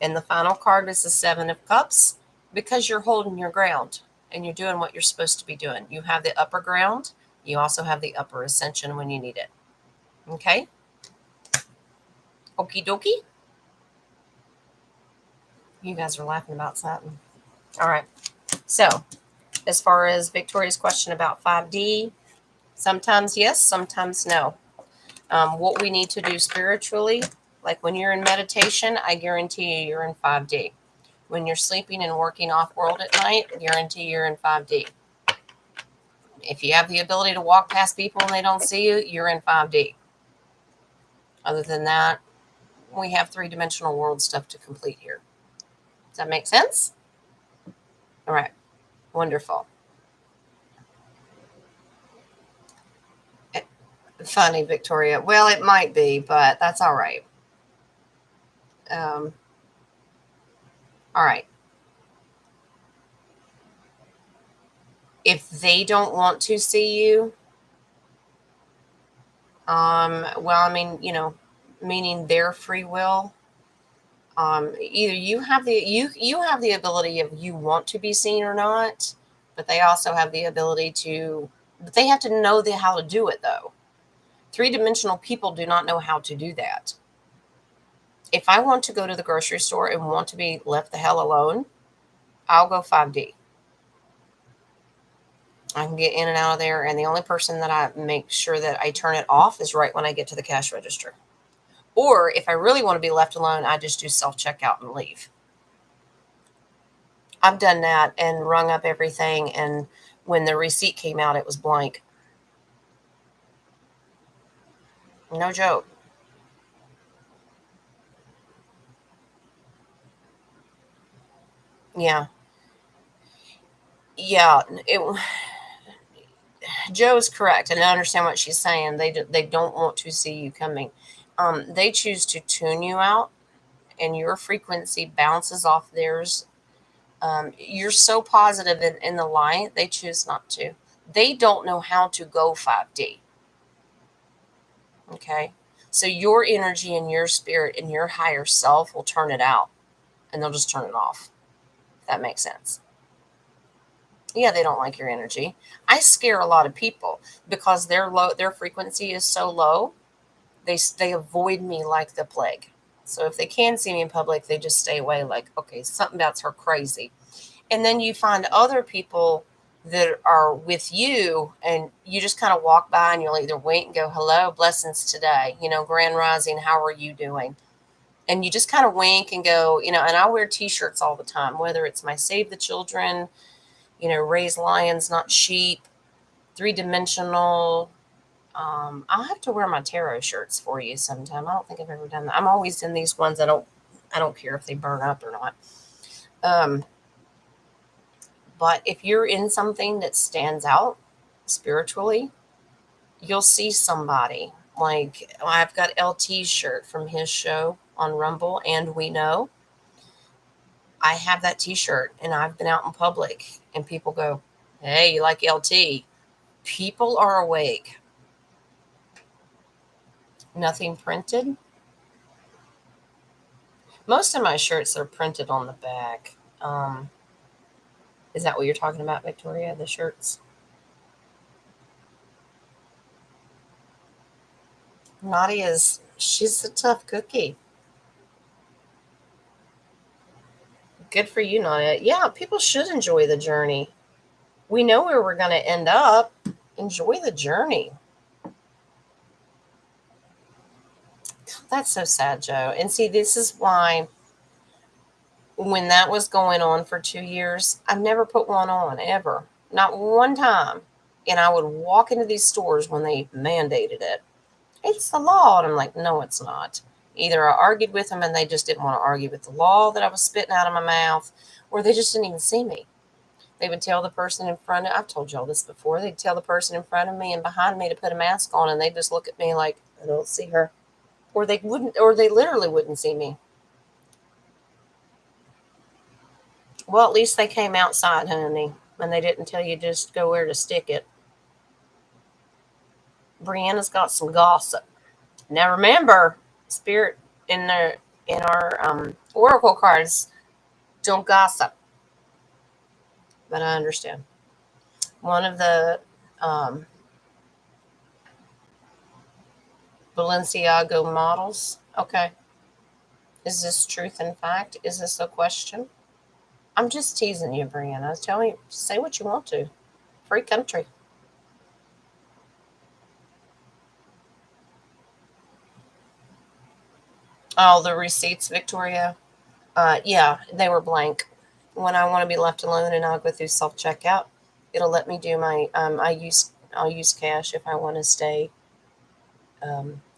And the final card is the Seven of Cups because you're holding your ground and you're doing what you're supposed to be doing. You have the upper ground. You also have the upper ascension when you need it. Okay? Okie dokie. You guys are laughing about something. All right. So, as far as Victoria's question about 5D, sometimes yes, sometimes no. What we need to do spiritually, like when you're in meditation, I guarantee you you're in 5D. When you're sleeping and working off world at night, I guarantee you're in 5D. If you have the ability to walk past people and they don't see you, you're in 5D. Other than that, we have three-dimensional world stuff to complete here. Does that make sense? All right. Wonderful. Funny, Victoria. Well, it might be, but that's all right. All right. If they don't want to see you, well, I mean, meaning their free will, either you have the ability of you want to be seen or not, but they also have the ability to, but they have to know how to do it though. Three-dimensional people do not know how to do that. If I want to go to the grocery store and want to be left the hell alone, I'll go 5D. I can get in and out of there, and the only person that I make sure that I turn it off is right when I get to the cash register. Or if I really want to be left alone, I just do self-checkout and leave. I've done that and rung up everything, and when the receipt came out, it was blank. No joke. Yeah. Yeah. Joe's correct, and I understand what she's saying. They don't want to see you coming. They choose to tune you out, and your frequency bounces off theirs. You're so positive in the light, they choose not to. They don't know how to go 5D. Okay? So your energy and your spirit and your higher self will turn it out, and they'll just turn it off. If that makes sense. Yeah, they don't like your energy. I scare a lot of people because their frequency is so low. They avoid me like the plague. So if they can see me in public, they just stay away, like, okay, something about her crazy. And then you find other people that are with you, and you just kind of walk by and you'll either wait and go, hello, blessings today, grand rising, how are you doing? And you just kind of wink and go, and I wear t-shirts all the time, whether it's my Save the Children, raise lions, not sheep, 3-dimensional. I'll have to wear my tarot shirts for you sometime. I don't think I've ever done that. I'm always in these ones. I don't care if they burn up or not. But if you're in something that stands out spiritually, you'll see somebody. Like, I've got LT's shirt from his show on Rumble, and we know. I have that t-shirt, and I've been out in public, and people go, "Hey, you like LT?" People are awake. Nothing printed. Most of my shirts are printed on the back. Is that what you're talking about, Victoria? The shirts? She's a tough cookie. Good for you, Nadia. Yeah, people should enjoy the journey. We know where we're going to end up. Enjoy the journey. That's so sad, Joe. And see, this is why when that was going on for 2 years, I've never put one on, ever. Not one time. And I would walk into these stores when they mandated it. It's the law. And I'm like, no, it's not. Either I argued with them and they just didn't want to argue with the law that I was spitting out of my mouth, or they just didn't even see me. They would tell the person in front of, I've told y'all this before, they'd tell the person in front of me and behind me to put a mask on, and they'd just look at me like, I don't see her. Or they literally wouldn't see me. Well, at least they came outside, honey, and they didn't tell you just go where to stick it. Brianna's got some gossip. Now remember, spirit in our oracle cards don't gossip. But I understand. One of the Balenciaga models. Okay. Is this truth and fact? Is this a question? I'm just teasing you, Brianna. Tell me, say what you want to. Free country. Oh, the receipts, Victoria. Yeah, they were blank. When I want to be left alone and I'll go through self checkout, it'll let me do my. I'll use cash if I want to stay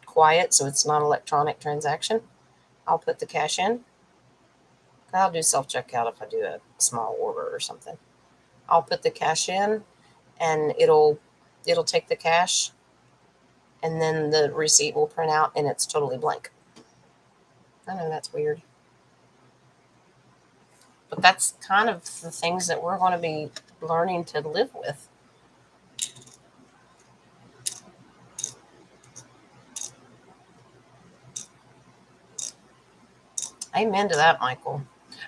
quiet, so it's not electronic transaction. I'll put the cash in. I'll do self checkout if I do a small order or something. I'll put the cash in, and it'll take the cash, and then the receipt will print out, and it's totally blank. I know that's weird, but that's kind of the things that we're going to be learning to live with. Amen to that, Michael.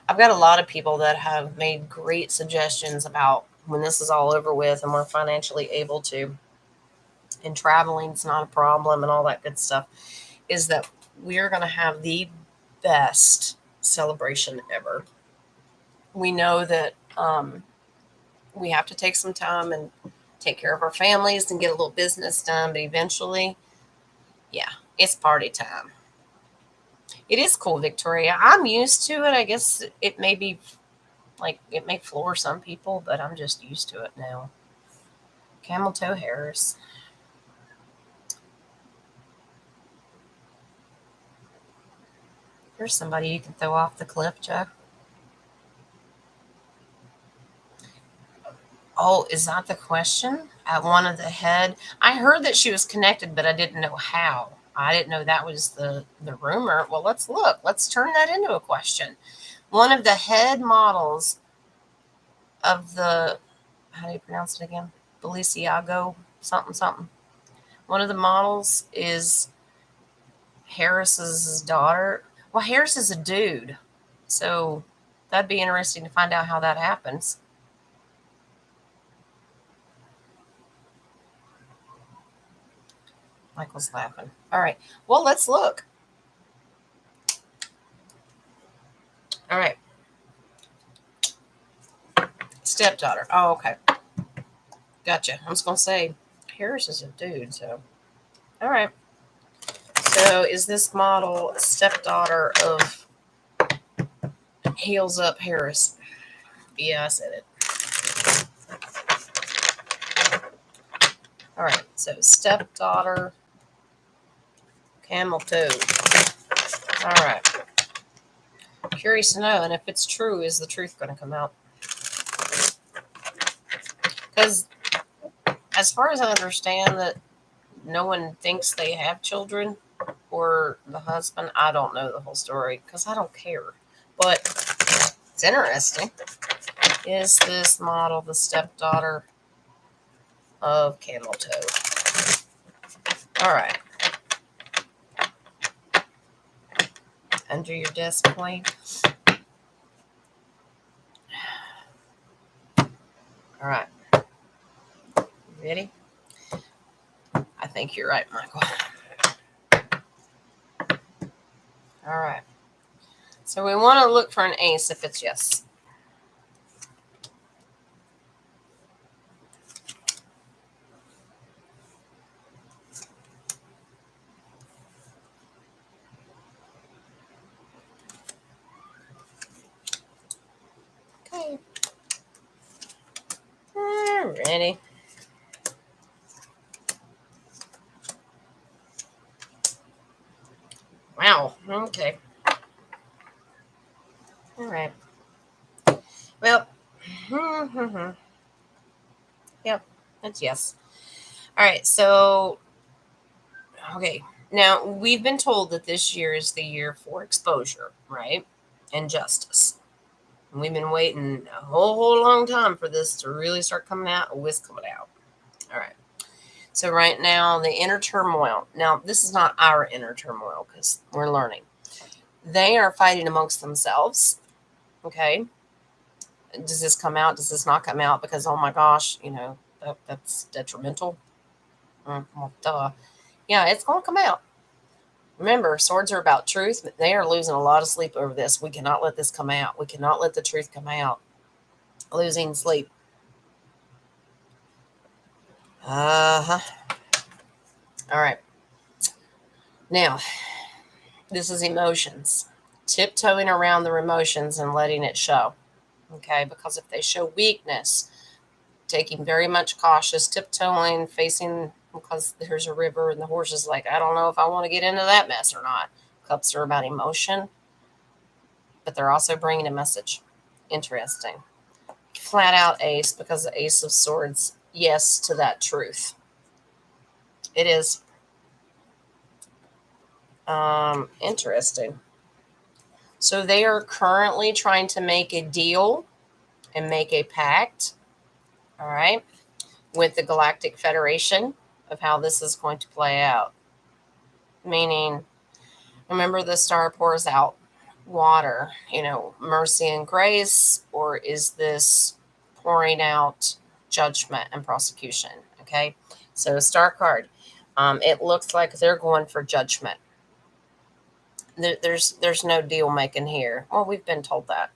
I've got a lot of people that have made great suggestions about when this is all over with and we're financially able to, and traveling's not a problem and all that good stuff, is that we're going to have the best celebration ever. We know that we have to take some time and take care of our families and get a little business done, but eventually, yeah, it's party time. It is cool, Victoria. I'm used to it. I guess it may be like it may floor some people, but I'm just used to it now. Camel toe hairs. Here's somebody you can throw off the cliff, Joe. Oh, is that the question? At one of the head. I heard that she was connected, but I didn't know how. I didn't know that was the rumor. Well, let's look. Let's turn that into a question. One of the head models of the, how do you pronounce it again? Balenciaga something something. One of the models is Harris's daughter. Well, Harris is a dude, so that'd be interesting to find out how that happens. Michael's laughing. All right. Well, let's look. All right. Stepdaughter. Oh, okay. Gotcha. I was going to say, Harris is a dude, so. All right. So is this model a stepdaughter of Heels Up Harris? Yeah, I said it. So stepdaughter, camel toe. All right. Curious to know, and if it's true, is the truth going to come out? Because as far as I understand, that no one thinks they have children, or the husband. I don't know the whole story because I don't care. But it's interesting. Is this model the stepdaughter of camel toe? All right. Under your desk plate. All right. Ready? I think you're right, Michael. All right. So we want to look for an ace if it's yes. Okay. Ready. Wow. Okay. All right. Well. Yep. That's yes. All right. So. Okay. Now we've been told that this year is the year for exposure, right? And justice. And we've been waiting a whole long time for this to really start coming out. It's coming out. All right. So right now, the inner turmoil. Now, this is not our inner turmoil because we're learning. They are fighting amongst themselves. Okay. Does this come out? Does this not come out? Because, oh my gosh, that's detrimental. Well, duh. Yeah, it's going to come out. Remember, swords are about truth. They are losing a lot of sleep over this. We cannot let this come out. We cannot let the truth come out. Losing sleep. Uh-huh. All right. Now, this is emotions. Tiptoeing around their emotions and letting it show. Okay, because if they show weakness, taking very much cautious, tiptoeing, facing, because there's a river and the horse is like, I don't know if I want to get into that mess or not. Cups are about emotion, but they're also bringing a message. Interesting. Flat out ace, because the ace of swords, yes to that truth. It is interesting. So they are currently trying to make a deal and make a pact, all right, with the Galactic Federation of how this is going to play out. Meaning, remember, the star pours out water, mercy and grace, or is this pouring out judgment and prosecution? Okay, so star card, it looks like they're going for judgment. There's no deal making here. Well, we've been told that.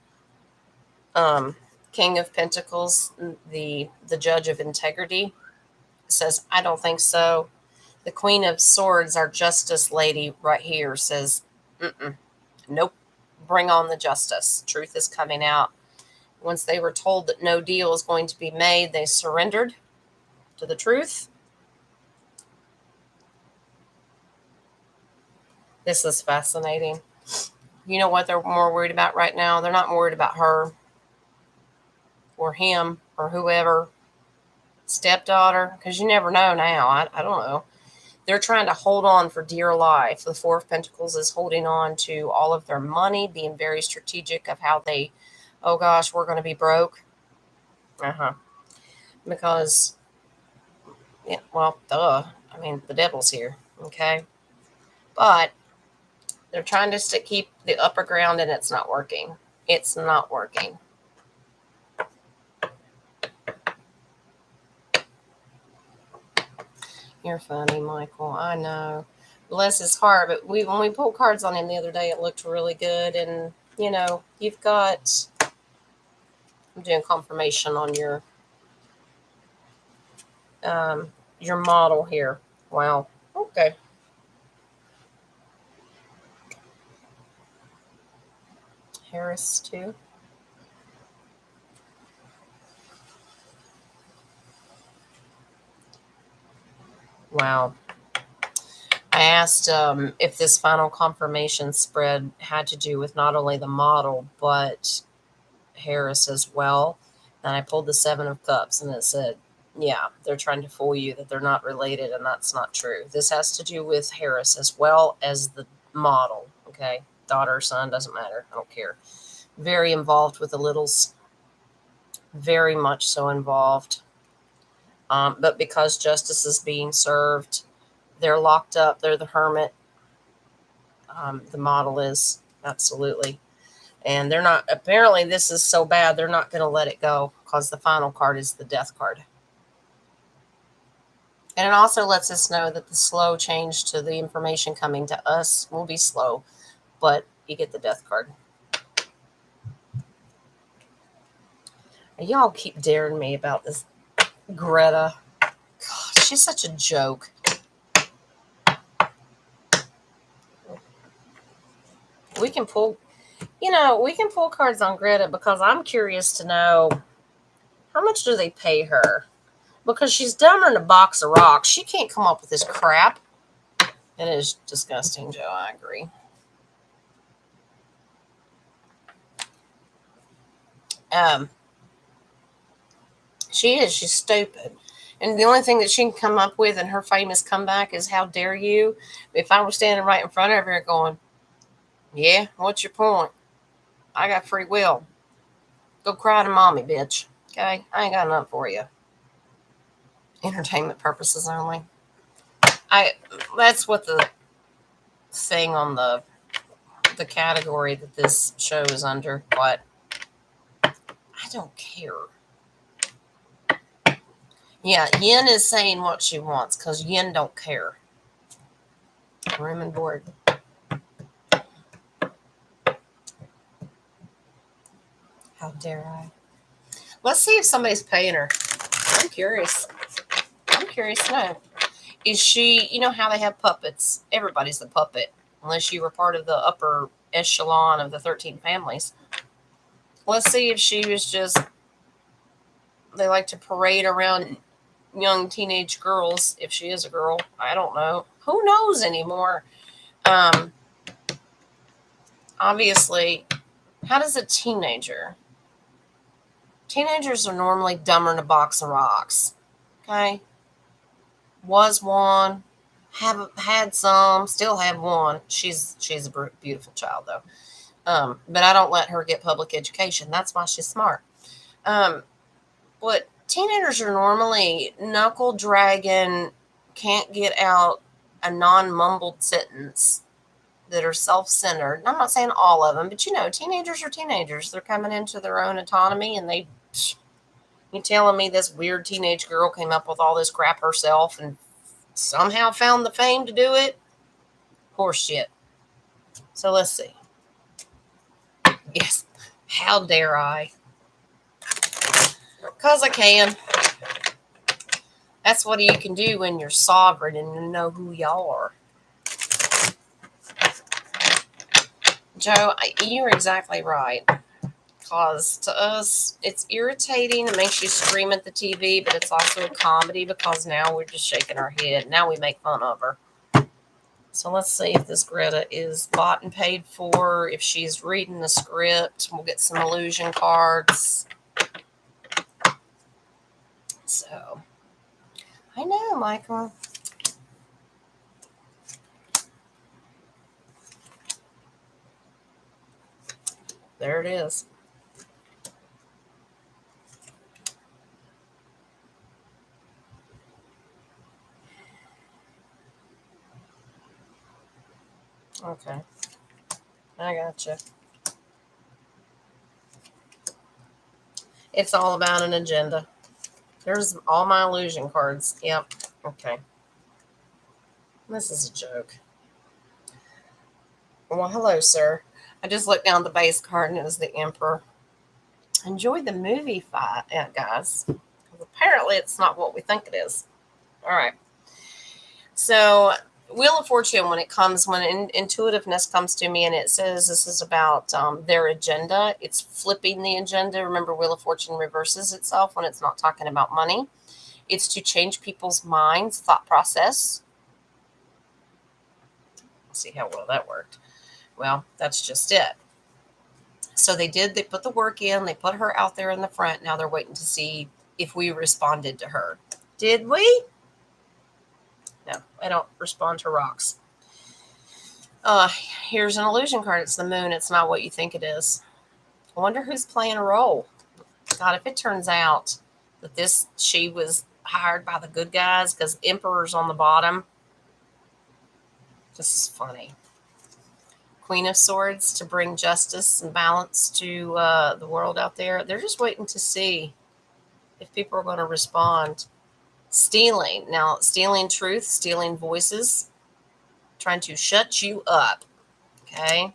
King of Pentacles, the judge of integrity, says, I don't think so. The Queen of Swords, our justice lady right here, says, nope, bring on the justice. Truth is coming out. Once they were told that no deal is going to be made, they surrendered to the truth. This is fascinating. You know what they're more worried about right now? They're not worried about her or him or whoever, stepdaughter, because you never know now. I don't know. They're trying to hold on for dear life. The Four of Pentacles is holding on to all of their money, being very strategic of how they, oh gosh, we're going to be broke. Because, yeah, well, duh. I mean, the devil's here, okay? But they're trying to keep the upper ground, and it's not working. It's not working. You're funny, Michael. I know. Bless his heart. But when we pulled cards on him the other day, it looked really good. And, you've got, I'm doing confirmation on your model here. Wow. Okay. Harris, too. Wow. I asked if this final confirmation spread had to do with not only the model, but Harris as well. And I pulled the Seven of Cups, and it said, yeah, they're trying to fool you that they're not related, and that's not true. This has to do with Harris as well as the model, okay? Daughter, son, doesn't matter. I don't care. Very involved with the Littles. Very much so involved. But because justice is being served, they're locked up. They're the hermit. The model is, absolutely. And they're not, apparently this is so bad, they're not going to let it go because the final card is the death card. And it also lets us know that the slow change to the information coming to us will be slow, but you get the death card. Y'all keep daring me about this Greta. God, she's such a joke. We can pull cards on Greta because I'm curious to know how much do they pay her? Because she's dumber than a box of rocks. She can't come up with this crap. It is disgusting, Joe. I agree. She is. She's stupid. And the only thing that she can come up with in her famous comeback is, how dare you? If I was standing right in front of her going, yeah, what's your point? I got free will. Go cry to mommy, bitch. Okay? I ain't got enough for you. Entertainment purposes only. That's what the thing on the category that this show is under, but I don't care. Yeah, Yin is saying what she wants because Yin don't care. Room and board. How dare I? Let's see if somebody's paying her. I'm curious. I'm curious to know. Is she, you know how they have puppets? Everybody's a puppet, unless you were part of the upper echelon of the 13 families. Let's see if she was just, they like to parade around young teenage girls, if she is a girl. I don't know. Who knows anymore? Obviously, how does a teenagers are normally dumber than a box of rocks. Okay? Was one, have had some, still have one. She's a beautiful child, though. But I don't let her get public education. That's why she's smart. But teenagers are normally knuckle dragging, can't get out a non-mumbled sentence, that are self-centered. I'm not saying all of them, but teenagers are teenagers. They're coming into their own autonomy, and you telling me this weird teenage girl came up with all this crap herself and somehow found the fame to do it? Horse shit. So let's see. Yes. How dare I? Because I can. That's what you can do when you're sovereign and you know who you are. Joe, you're exactly right. Because to us, it's irritating. It makes you scream at the TV, but it's also a comedy because now we're just shaking our head. Now we make fun of her. So let's see if this Greta is bought and paid for, if she's reading the script. We'll get some illusion cards. So, I know, Michael. There it is. Okay. I gotcha. It's all about an agenda. There's all my illusion cards. Yep. Okay. This is a joke. Well, hello, sir. I just looked down the base card and it was the Emperor. Enjoyed the movie fight, guys. Apparently, it's not what we think it is. All right. So, Wheel of Fortune, when intuitiveness comes to me and it says this is about their agenda, it's flipping the agenda. Remember, Wheel of Fortune reverses itself when it's not talking about money. It's to change people's minds, thought process. Let's see how well that worked. Well, that's just it. So they put the work in, they put her out there in the front. Now they're waiting to see if we responded to her. Did we? No, I don't respond to rocks. Here's an illusion card. It's the moon. It's not what you think it is. I wonder who's playing a role. God, if it turns out that she was hired by the good guys because Emperor's on the bottom. This is funny. Queen of Swords to bring justice and balance to the world out there. They're just waiting to see if people are going to respond. Stealing. Now, stealing truth, stealing voices, trying to shut you up. Okay?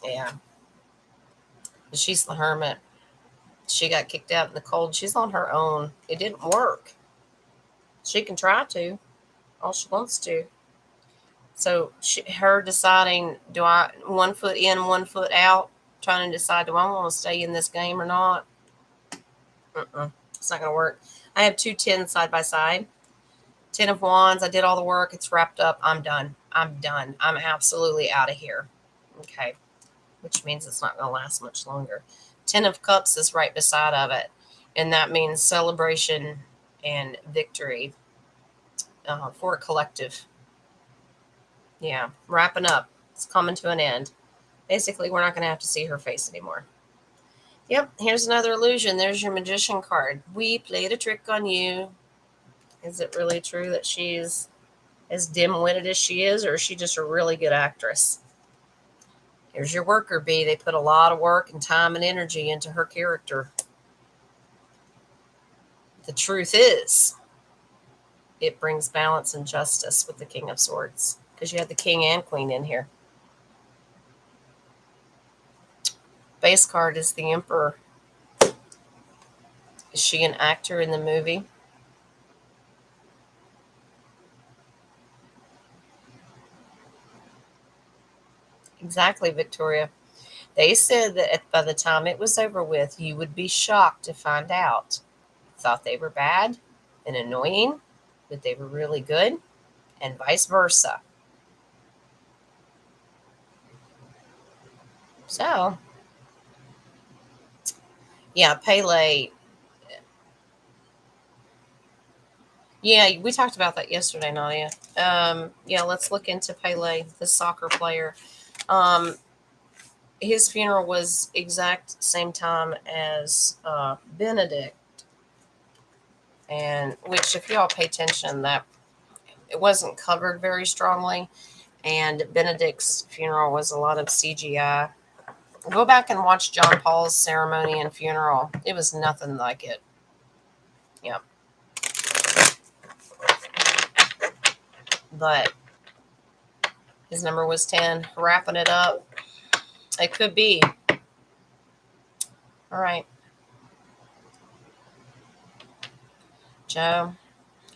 Yeah. She's the hermit. She got kicked out in the cold. She's on her own. It didn't work. She can try to. All she wants to. So her deciding, do I 1 foot in, 1 foot out, trying to decide, do I want to stay in this game or not? It's not going to work. I have 2 10s side by side. 10 of Wands. I did all the work. It's wrapped up. I'm done. I'm absolutely out of here. Okay. Which means it's not going to last much longer. 10 of Cups is right beside of it. And that means celebration and victory for a collective. Yeah, wrapping up. It's coming to an end. Basically, we're not going to have to see her face anymore. Yep, here's another illusion. There's your Magician card. We played a trick on you. Is it really true that she's as dim-witted as she is, or is she just a really good actress? Here's your worker bee. They put a lot of work and time and energy into her character. The truth is, it brings balance and justice with the King of Swords, because you had the King and Queen in here. Base card is the Emperor. Is she an actor in the movie? Exactly, Victoria. They said that by the time it was over with, you would be shocked to find out. Thought they were bad and annoying, but they were really good, and vice versa. So, yeah, Pele. Yeah, we talked about that yesterday, Nadia. Yeah, let's look into Pele, the soccer player. His funeral was exact same time as Benedict, and which, if y'all pay attention, that it wasn't covered very strongly. And Benedict's funeral was a lot of CGI. Go back and watch John Paul's ceremony and funeral. It was nothing like it. Yep. But his number was 10. Wrapping it up. It could be. All right. Joe,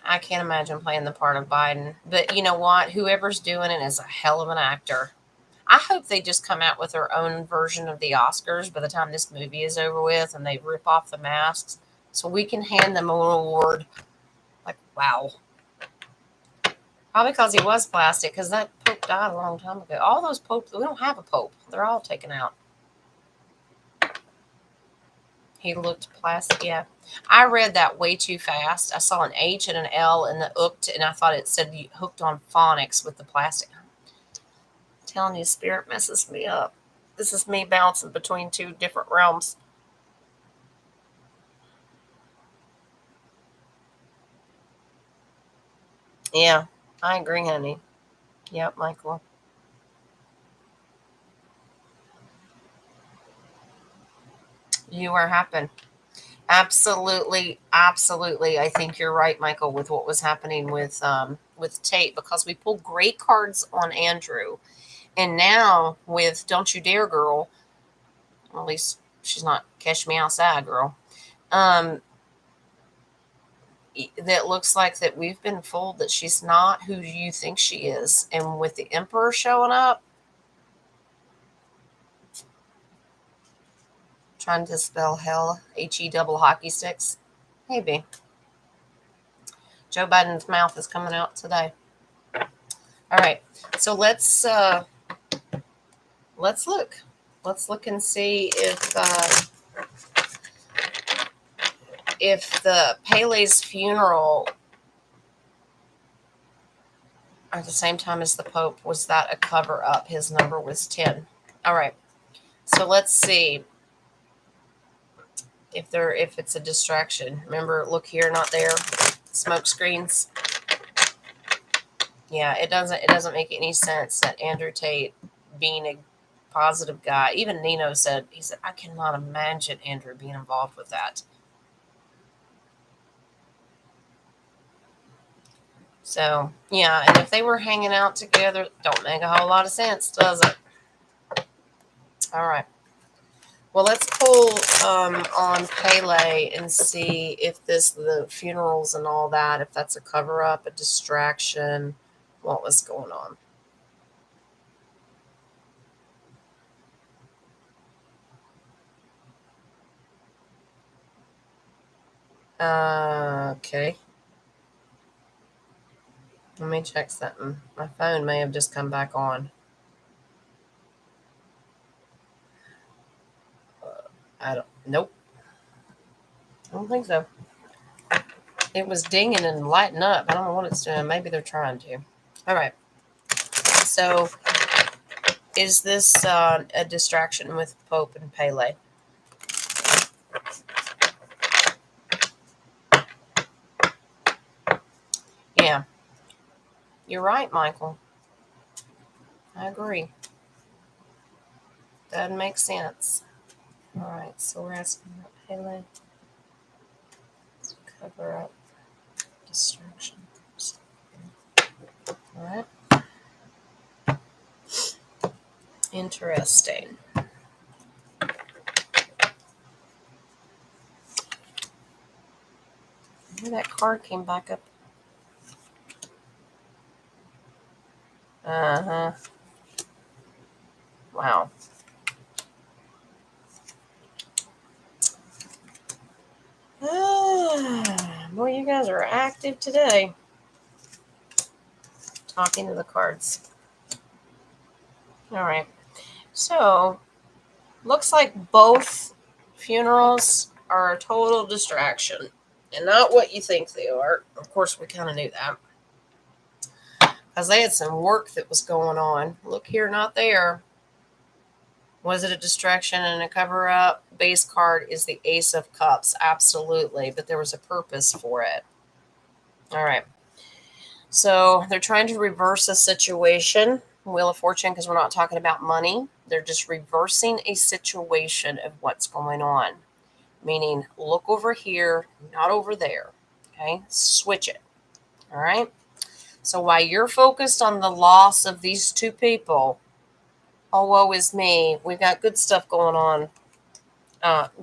I can't imagine playing the part of Biden. But you know what? Whoever's doing it is a hell of an actor. I hope they just come out with their own version of the Oscars by the time this movie is over with and they rip off the masks so we can hand them an award. Like, wow. Probably because he was plastic, because that Pope died a long time ago. All those popes, we don't have a Pope. They're all taken out. He looked plastic, yeah. I read that way too fast. I saw an H and an L in the hooked, and I thought it said you hooked on phonics with the plastic. I'm telling you, spirit messes me up. This is me bouncing between 2 different realms. Yeah, I agree, honey. Yep, Michael. You are happen. Absolutely, absolutely. I think you're right, Michael, with what was happening with Tate, because we pulled great cards on Andrew, and now with Don't You Dare Girl, at least she's not Catch Me Outside Girl. That looks like that we've been fooled that she's not who you think she is, and with the Emperor showing up, trying to spell hell, HE double hockey sticks, maybe. Joe Biden's mouth is coming out today. All right, so let's look. Let's look and see if the Pele's funeral at the same time as the Pope, was that a cover up? His number was 10. All right, so let's see if it's a distraction. Remember, look here, not there. Smoke screens. Yeah, it doesn't make any sense that Andrew Tate, being a positive guy, even Nino said, he said, I cannot imagine Andrew being involved with that. So yeah, and if they were hanging out together, don't make a whole lot of sense, does it? All right. Well, let's pull on Pele and see if the funerals and all that, if that's a cover up, a distraction, what was going on. Okay. Let me check something. My phone may have just come back on. Nope. I don't think so. It was dinging and lighting up. I don't know what it's doing. Maybe they're trying to. All right. So, is this a distraction with Pope and Pele? Yeah. You're right, Michael. I agree. Doesn't make sense. All right. So, we're asking about Pele. Let's cover up distractions. All right. Interesting. Maybe that card came back up. Uh-huh. Wow. Boy, you guys are active today. Talking to the cards. All right. So, looks like both funerals are a total distraction and not what you think they are. Of course, we kind of knew that because they had some work that was going on. Look here, not there. Was it a distraction and a cover up? Base card is the Ace of Cups. Absolutely. But there was a purpose for it. All right. So they're trying to reverse a situation. Wheel of Fortune, because we're not talking about money. They're just reversing a situation of what's going on. Meaning, look over here, not over there. Okay? Switch it. All right? So while you're focused on the loss of these two people, oh, woe is me, we've got good stuff going on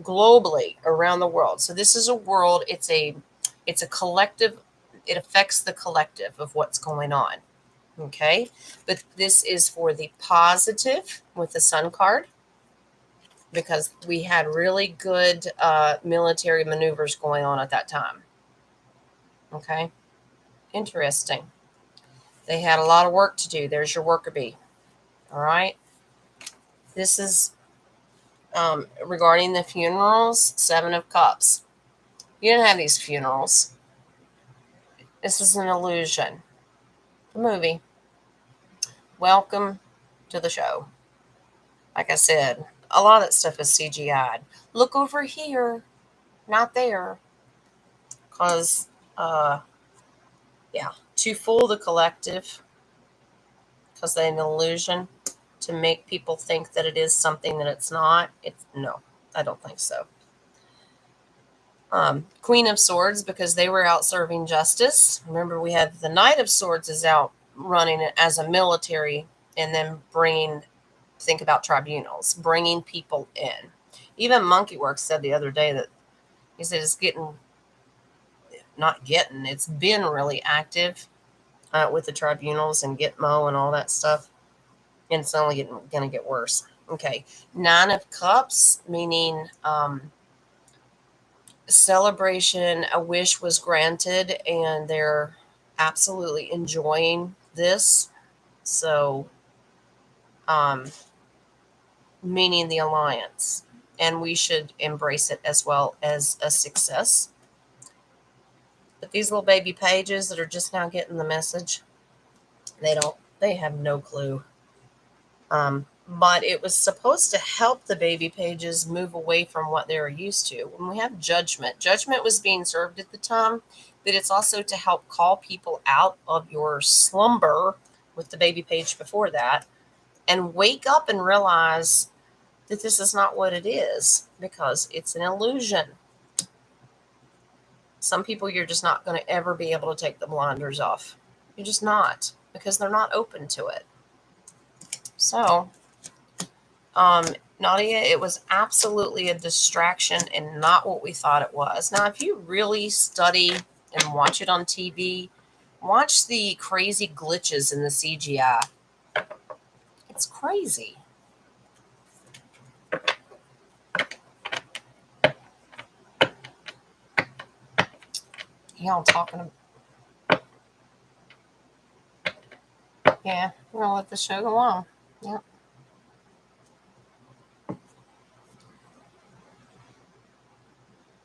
globally around the world. So this is a world, it's a collective, it affects the collective of what's going on. Okay, but this is for the positive with the Sun card because we had really good military maneuvers going on at that time. Okay, interesting. They had a lot of work to do. There's your worker bee. All right, this is regarding the funerals, Seven of Cups. You didn't have these funerals. This is an illusion. The movie. Welcome to the show. Like I said, a lot of that stuff is CGI'd. Look over here, not there. Because, yeah, to fool the collective, because they have an illusion to make people think that it is something that it's not. No, I don't think so. Queen of Swords, because they were out serving justice. Remember, we had the Knight of Swords is out running it as a military and then think about tribunals, bringing people in. Even Monkeyworks said the other day that he said it's it's been really active with the tribunals and Gitmo and all that stuff. And it's only going to get worse. Okay. Nine of Cups, meaning celebration, a wish was granted, and they're absolutely enjoying this. So, um, meaning the alliance, and we should embrace it as well as a success. But these little baby pages that are just now getting the message, they have no clue. But it was supposed to help the baby pages move away from what they were used to. When we have judgment was being served at the time, but it's also to help call people out of your slumber with the baby page before that and wake up and realize that this is not what it is because it's an illusion. Some people, you're just not going to ever be able to take the blinders off. You're just not, because they're not open to it. So, Nadia, it was absolutely a distraction and not what we thought it was. Now, if you really study and watch it on TV, watch the crazy glitches in the CGI. It's crazy. Y'all talking about. Yeah, we're gonna let the show go on. Yep.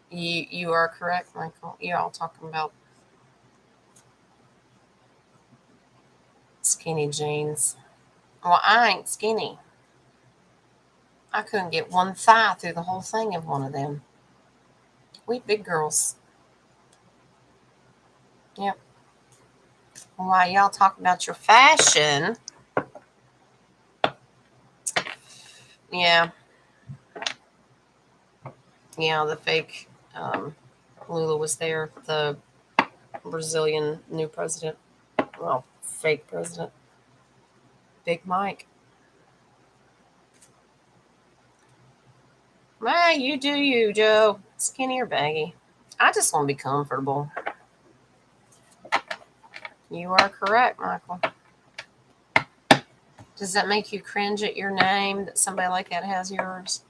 You are correct, Michael. You're all talking about skinny jeans. Well, I ain't skinny. I couldn't get one thigh through the whole thing of one of them. We big girls. Yep. While y'all talk about your fashion, yeah, the fake Lula was there, the Brazilian new president. Well, fake president. Big Mike. You do you, Joe. Skinny or baggy. I just want to be comfortable. You are correct, Michael. Does that make you cringe at your name that somebody like that has yours?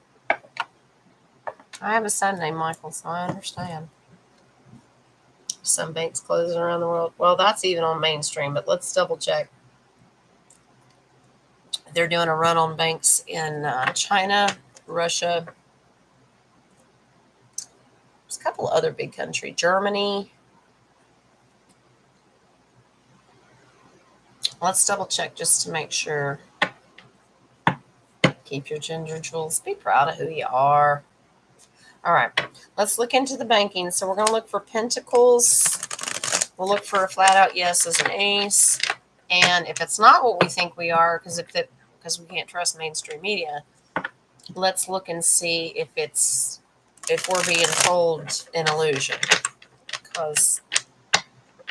I have a son named Michael, so I understand. Some banks closing around the world. Well, that's even on mainstream, but let's double check. They're doing a run on banks in China, Russia. There's a couple other big countries. Germany. Let's double check just to make sure. Keep your ginger jewels. Be proud of who you are. All right. Let's look into the banking. So we're going to look for pentacles. We'll look for a flat out yes as an ace. And if it's not what we think we are, because we can't trust mainstream media, let's look and see if we're being told an illusion. Because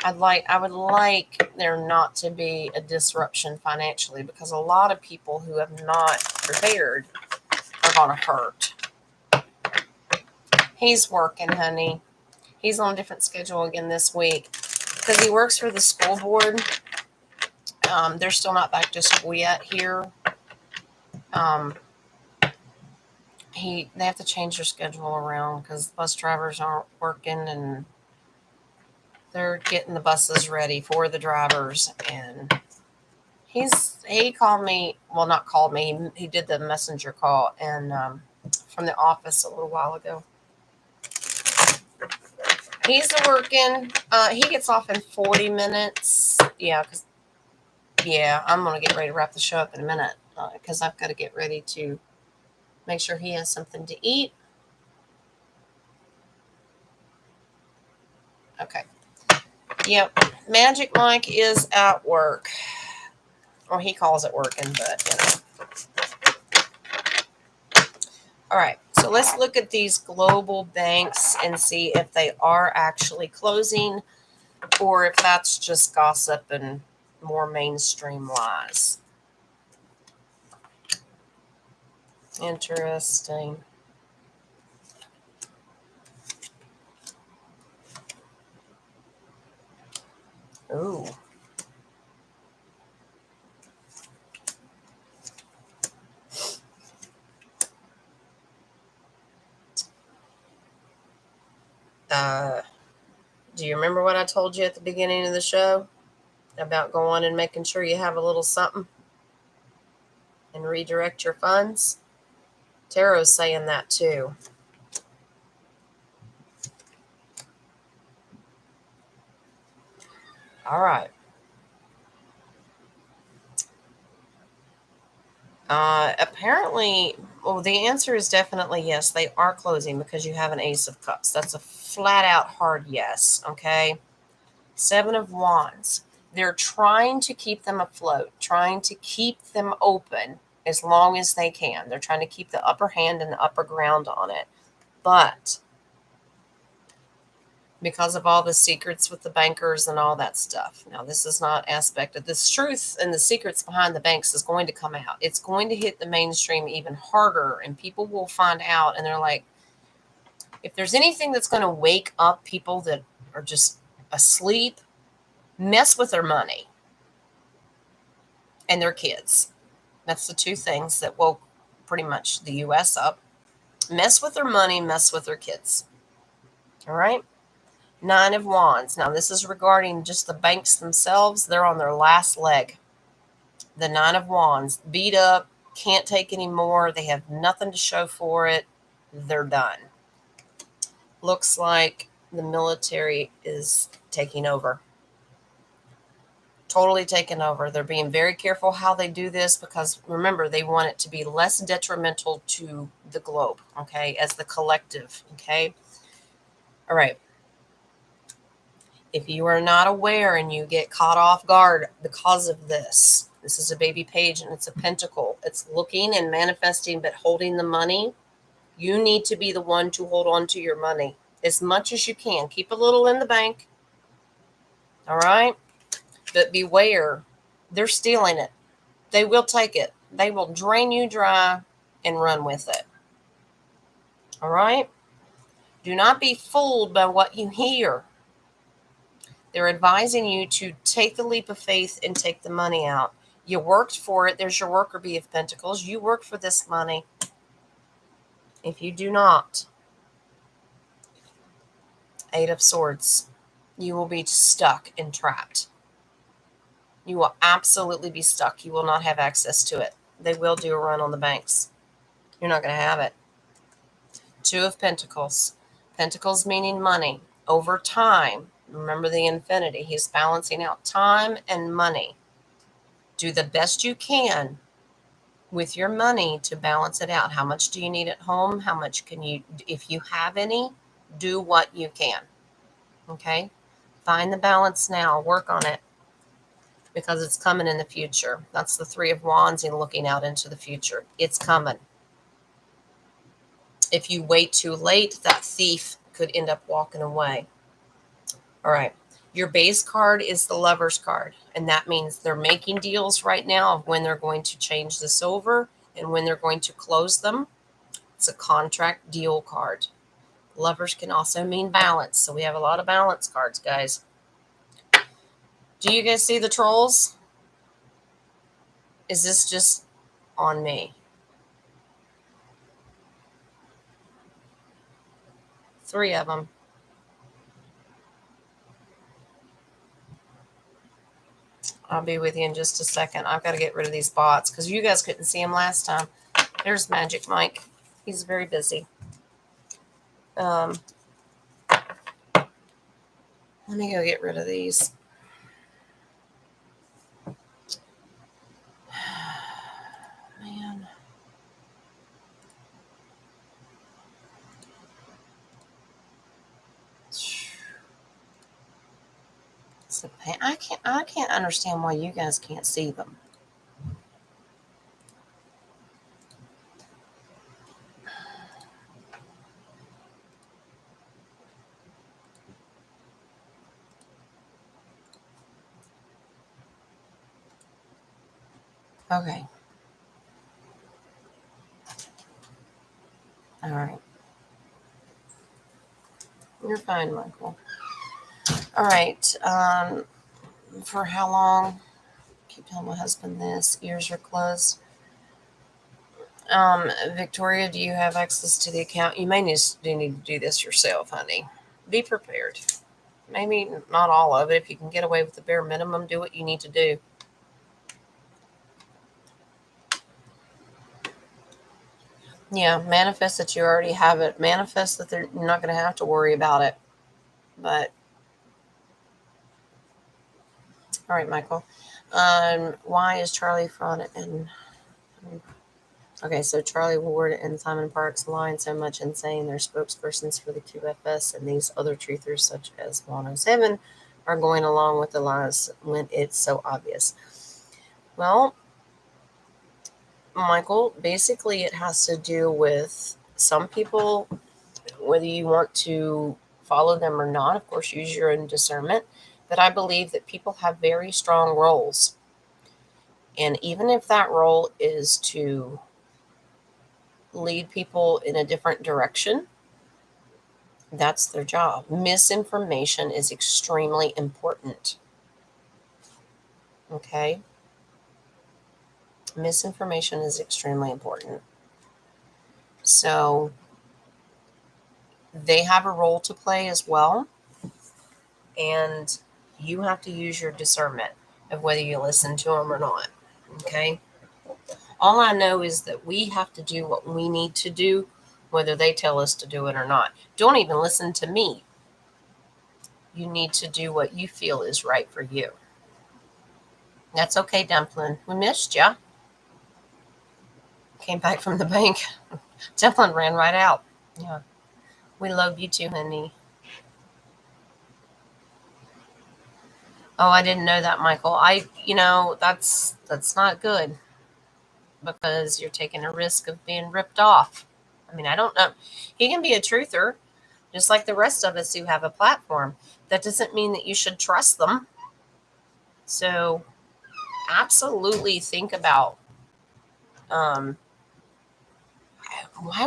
I would like there not to be a disruption financially, because a lot of people who have not prepared are going to hurt. He's working, honey. He's on a different schedule again this week because he works for the school board. They're still not back to school yet here. They have to change their schedule around because bus drivers aren't working, and they're getting the buses ready for the drivers. And he called me. Well, not called me. He did the messenger call and from the office a little while ago. He's working. He gets off in 40 minutes. I'm going to get ready to wrap the show up in a minute because I've got to get ready to make sure he has something to eat. Okay. Yep. Magic Mike is at work. Or he calls it working, but All right. So let's look at these global banks and see if they are actually closing or if that's just gossip and more mainstream lies. Interesting. Ooh. Do you remember what I told you at the beginning of the show about going and making sure you have a little something and redirect your funds? Tarot's saying that too. All right. Apparently, well, the answer is definitely yes. They are closing because you have an Ace of Cups. That's a flat out hard yes. Okay. Seven of Wands. They're trying to keep them afloat, trying to keep them open as long as they can. They're trying to keep the upper hand and the upper ground on it. But because of all the secrets with the bankers and all that stuff. Now, this is not aspect of this truth, and the secrets behind the banks is going to come out. It's going to hit the mainstream even harder, and people will find out. And they're like, if there's anything that's going to wake up people that are just asleep, mess with their money and their kids. That's the two things that woke pretty much the U.S. up. Mess with their money, mess with their kids. All right. Nine of Wands. Now, this is regarding just the banks themselves. They're on their last leg. The Nine of Wands, beat up, can't take any more. They have nothing to show for it. They're done. Looks like the military is taking over. Totally taken over. They're being very careful how they do this because, remember, they want it to be less detrimental to the globe, okay, as the collective, okay? All right. If you are not aware and you get caught off guard because of this, this is a baby page and it's a pentacle. It's looking and manifesting, but holding the money. You need to be the one to hold on to your money as much as you can. Keep a little in the bank. All right. But beware, they're stealing it. They will take it. They will drain you dry and run with it. All right. Do not be fooled by what you hear. They're advising you to take the leap of faith and take the money out. You worked for it. There's your worker bee of pentacles. You work for this money. If you do not, Eight of Swords, you will be stuck and trapped. You will absolutely be stuck. You will not have access to it. They will do a run on the banks. You're not going to have it. Two of Pentacles. Pentacles meaning money. Over time, remember the infinity. He's balancing out time and money. Do the best you can with your money to balance it out. How much do you need at home? How much can you, if you have any, do what you can. Okay? Find the balance now. Work on it because it's coming in the future. That's the Three of Wands and looking out into the future. It's coming. If you wait too late, that thief could end up walking away. All right. Your base card is the Lover's card, and that means they're making deals right now of when they're going to change this over and when they're going to close them. It's a contract deal card. Lovers can also mean balance, so we have a lot of balance cards, guys. Do you guys see the trolls? Is this just on me? Three of them. I'll be with you in just a second. I've got to get rid of these bots because you guys couldn't see him last time. There's Magic Mike. He's very busy. Let me go get rid of these. Man. It's a pain. I can't understand why you guys can't see them. Okay. All right. You're fine, Michael. All right. For how long? Keep telling my husband this. Ears are closed. Victoria, do you have access to the account? You may need to do this yourself, honey. Be prepared. Maybe not all of it. If you can get away with the bare minimum, do what you need to do. Yeah, manifest that you already have it. Manifest that you're not going to have to worry about it. But, all right, Michael. Why is Charlie Fraud and okay, so Charlie Ward and Simon Parks lying so much and saying they're spokespersons for the QFS and these other truthers such as 107 are going along with the lies when it's so obvious. Well, Michael, basically it has to do with some people, whether you want to follow them or not, of course, use your own discernment. But I believe that people have very strong roles. And even if that role is to lead people in a different direction, that's their job. Misinformation is extremely important. Okay? Misinformation is extremely important. So they have a role to play as well. And you have to use your discernment of whether you listen to them or not. Okay? All I know is that we have to do what we need to do, whether they tell us to do it or not. Don't even listen to me. You need to do what you feel is right for you. That's okay, Dumpling. We missed ya. Came back from the bank. Dumpling ran right out. Yeah. We love you too, honey. Oh, I didn't know that, Michael. That's not good because you're taking a risk of being ripped off. I mean, I don't know. He can be a truther, just like the rest of us who have a platform. That doesn't mean that you should trust them. So, absolutely think about why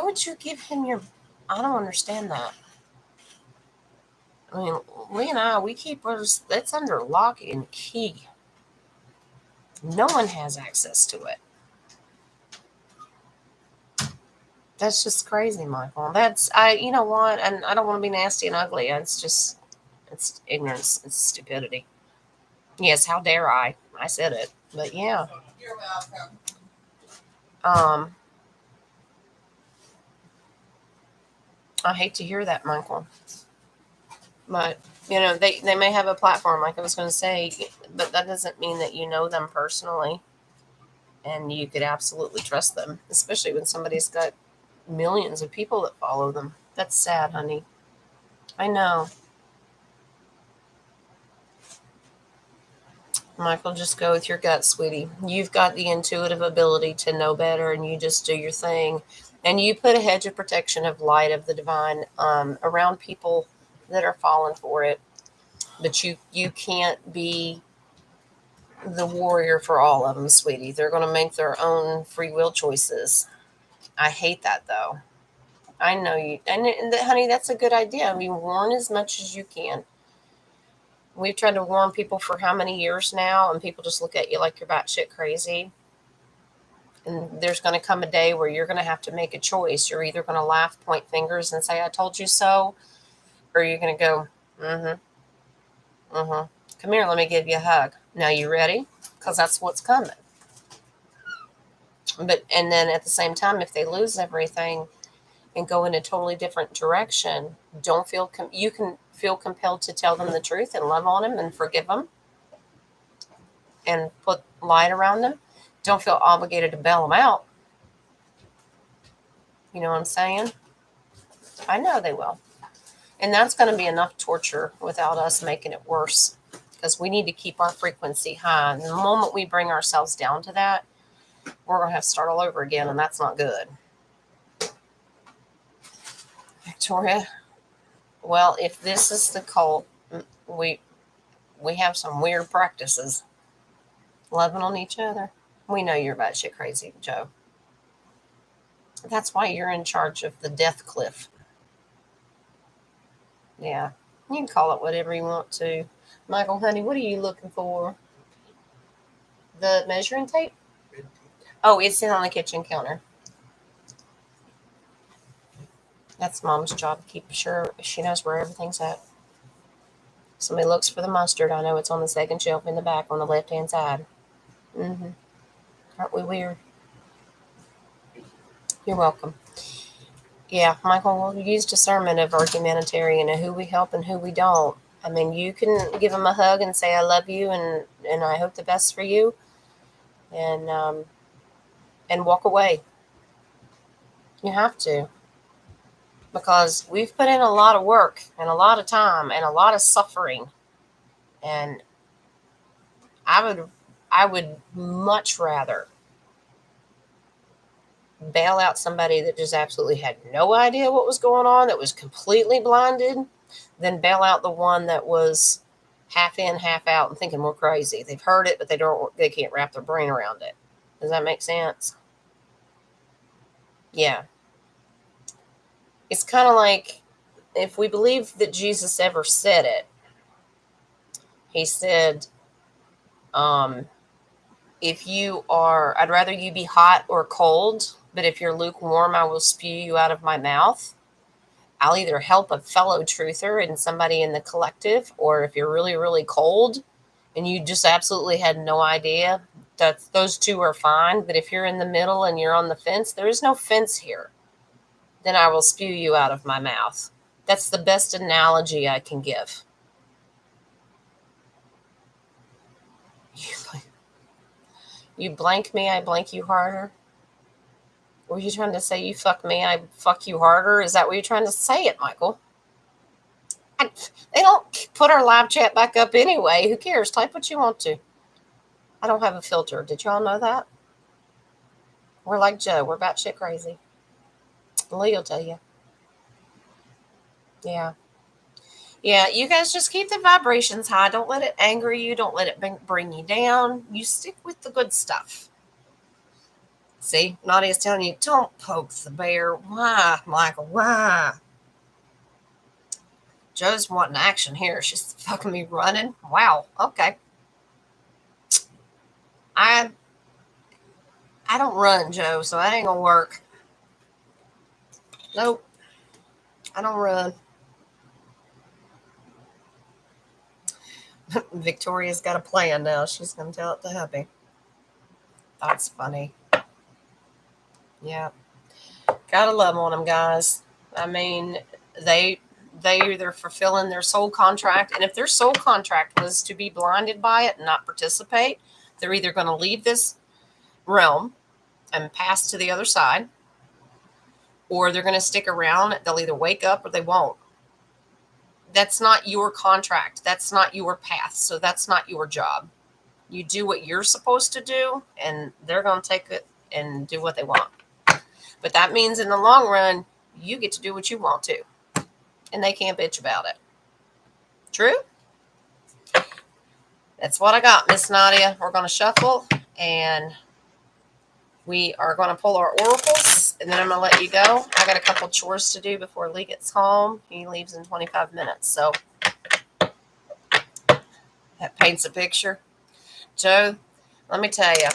would you give him your. I don't understand that. I mean, Lee and I, we keep ours, that's under lock and key. No one has access to it. That's just crazy, Michael. You know what? And I don't want to be nasty and ugly. It's ignorance. It's stupidity. Yes, how dare I? I said it. But yeah. You're welcome. I hate to hear that, Michael. But, they may have a platform, like I was going to say, but that doesn't mean that you know them personally and you could absolutely trust them, especially when somebody's got millions of people that follow them. That's sad, honey. I know. Michael, just go with your gut, sweetie. You've got the intuitive ability to know better and you just do your thing. And you put a hedge of protection of light of the divine around people that are falling for it. But you can't be the warrior for all of them, sweetie. They're going to make their own free will choices. I hate that, though. I know you. And honey, that's a good idea. I mean, warn as much as you can. We've tried to warn people for how many years now, and people just look at you like you're batshit crazy. And there's going to come a day where you're going to have to make a choice. You're either going to laugh, point fingers, and say, I told you so, or you're going to go, come here, let me give you a hug. Now, you ready? Because that's what's coming. And then at the same time, if they lose everything and go in a totally different direction, don't feel, you can feel compelled to tell them the truth and love on them and forgive them and put light around them. Don't feel obligated to bail them out. You know what I'm saying? I know they will. And that's going to be enough torture without us making it worse because we need to keep our frequency high. And the moment we bring ourselves down to that, we're going to have to start all over again, and that's not good. Victoria, well, if this is the cult, we have some weird practices. Loving on each other. We know you're batshit crazy, Joe. That's why you're in charge of the death cliff. Yeah, you can call it whatever you want to. Michael, honey, what are you looking for? The measuring tape? Oh, it's in on the kitchen counter. That's Mom's job to keep sure she knows where everything's at. Somebody looks for the mustard. I know it's on the second shelf in the back on the left-hand side. Mm-hmm. Aren't we weird? You're welcome. Yeah, Michael, we'll use discernment of our humanitarian and who we help and who we don't. I mean, you can give them a hug and say, I love you and I hope the best for you, and walk away. You have to, because we've put in a lot of work and a lot of time and a lot of suffering. And I would much rather bail out somebody that just absolutely had no idea what was going on, that was completely blinded, than bail out the one that was half in, half out, and thinking we're crazy. They've heard it, but they can't wrap their brain around it. Does that make sense? Yeah. It's kind of like, if we believe that Jesus ever said it, he said, if you are, I'd rather you be hot or cold, but if you're lukewarm, I will spew you out of my mouth. I'll either help a fellow truther and somebody in the collective, or if you're really, really cold and you just absolutely had no idea, that those two are fine. But if you're in the middle and you're on the fence, there is no fence here. Then I will spew you out of my mouth. That's the best analogy I can give. You blank me, I blank you harder. Were you trying to say you fuck me, I fuck you harder? Is that what you're trying to say it, Michael? They don't put our live chat back up anyway. Who cares? Type what you want to. I don't have a filter. Did y'all know that? We're like Joe. We're batshit crazy. Lee will tell you. Yeah. Yeah, you guys just keep the vibrations high. Don't let it anger you. Don't let it bring you down. You stick with the good stuff. See, Nadia's telling you, don't poke the bear. Why, Michael? Why? Joe's wanting action here. She's fucking me running. Wow. Okay. I don't run, Joe, so that ain't gonna work. Nope. I don't run. Victoria's got a plan now. She's gonna tell it to hubby. That's funny. Yeah. Gotta love on them, guys. I mean, they're fulfilling their soul contract, and if their soul contract was to be blinded by it and not participate, they're either going to leave this realm and pass to the other side, or they're going to stick around. They'll either wake up or they won't. That's not your contract. That's not your path. So that's not your job. You do what you're supposed to do, and they're going to take it and do what they want. But that means in the long run, you get to do what you want to, and they can't bitch about it. True? That's what I got, Miss Nadia. We're going to shuffle, and we are going to pull our oracles, and then I'm going to let you go. I got a couple chores to do before Lee gets home. He leaves in 25 minutes, so that paints a picture. Joe, let me tell you,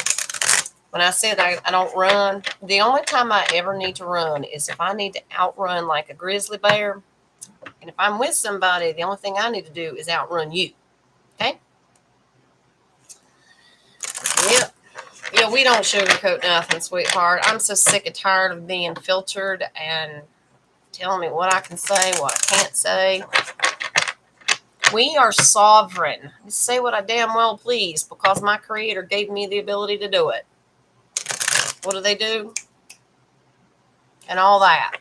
when I said I don't run, the only time I ever need to run is if I need to outrun like a grizzly bear. And if I'm with somebody, the only thing I need to do is outrun you. Okay? Yep. Yeah, we don't sugarcoat nothing, sweetheart. I'm so sick and tired of being filtered and telling me what I can say, what I can't say. We are sovereign. I say what I damn well please because my creator gave me the ability to do it. What do they do? And all that.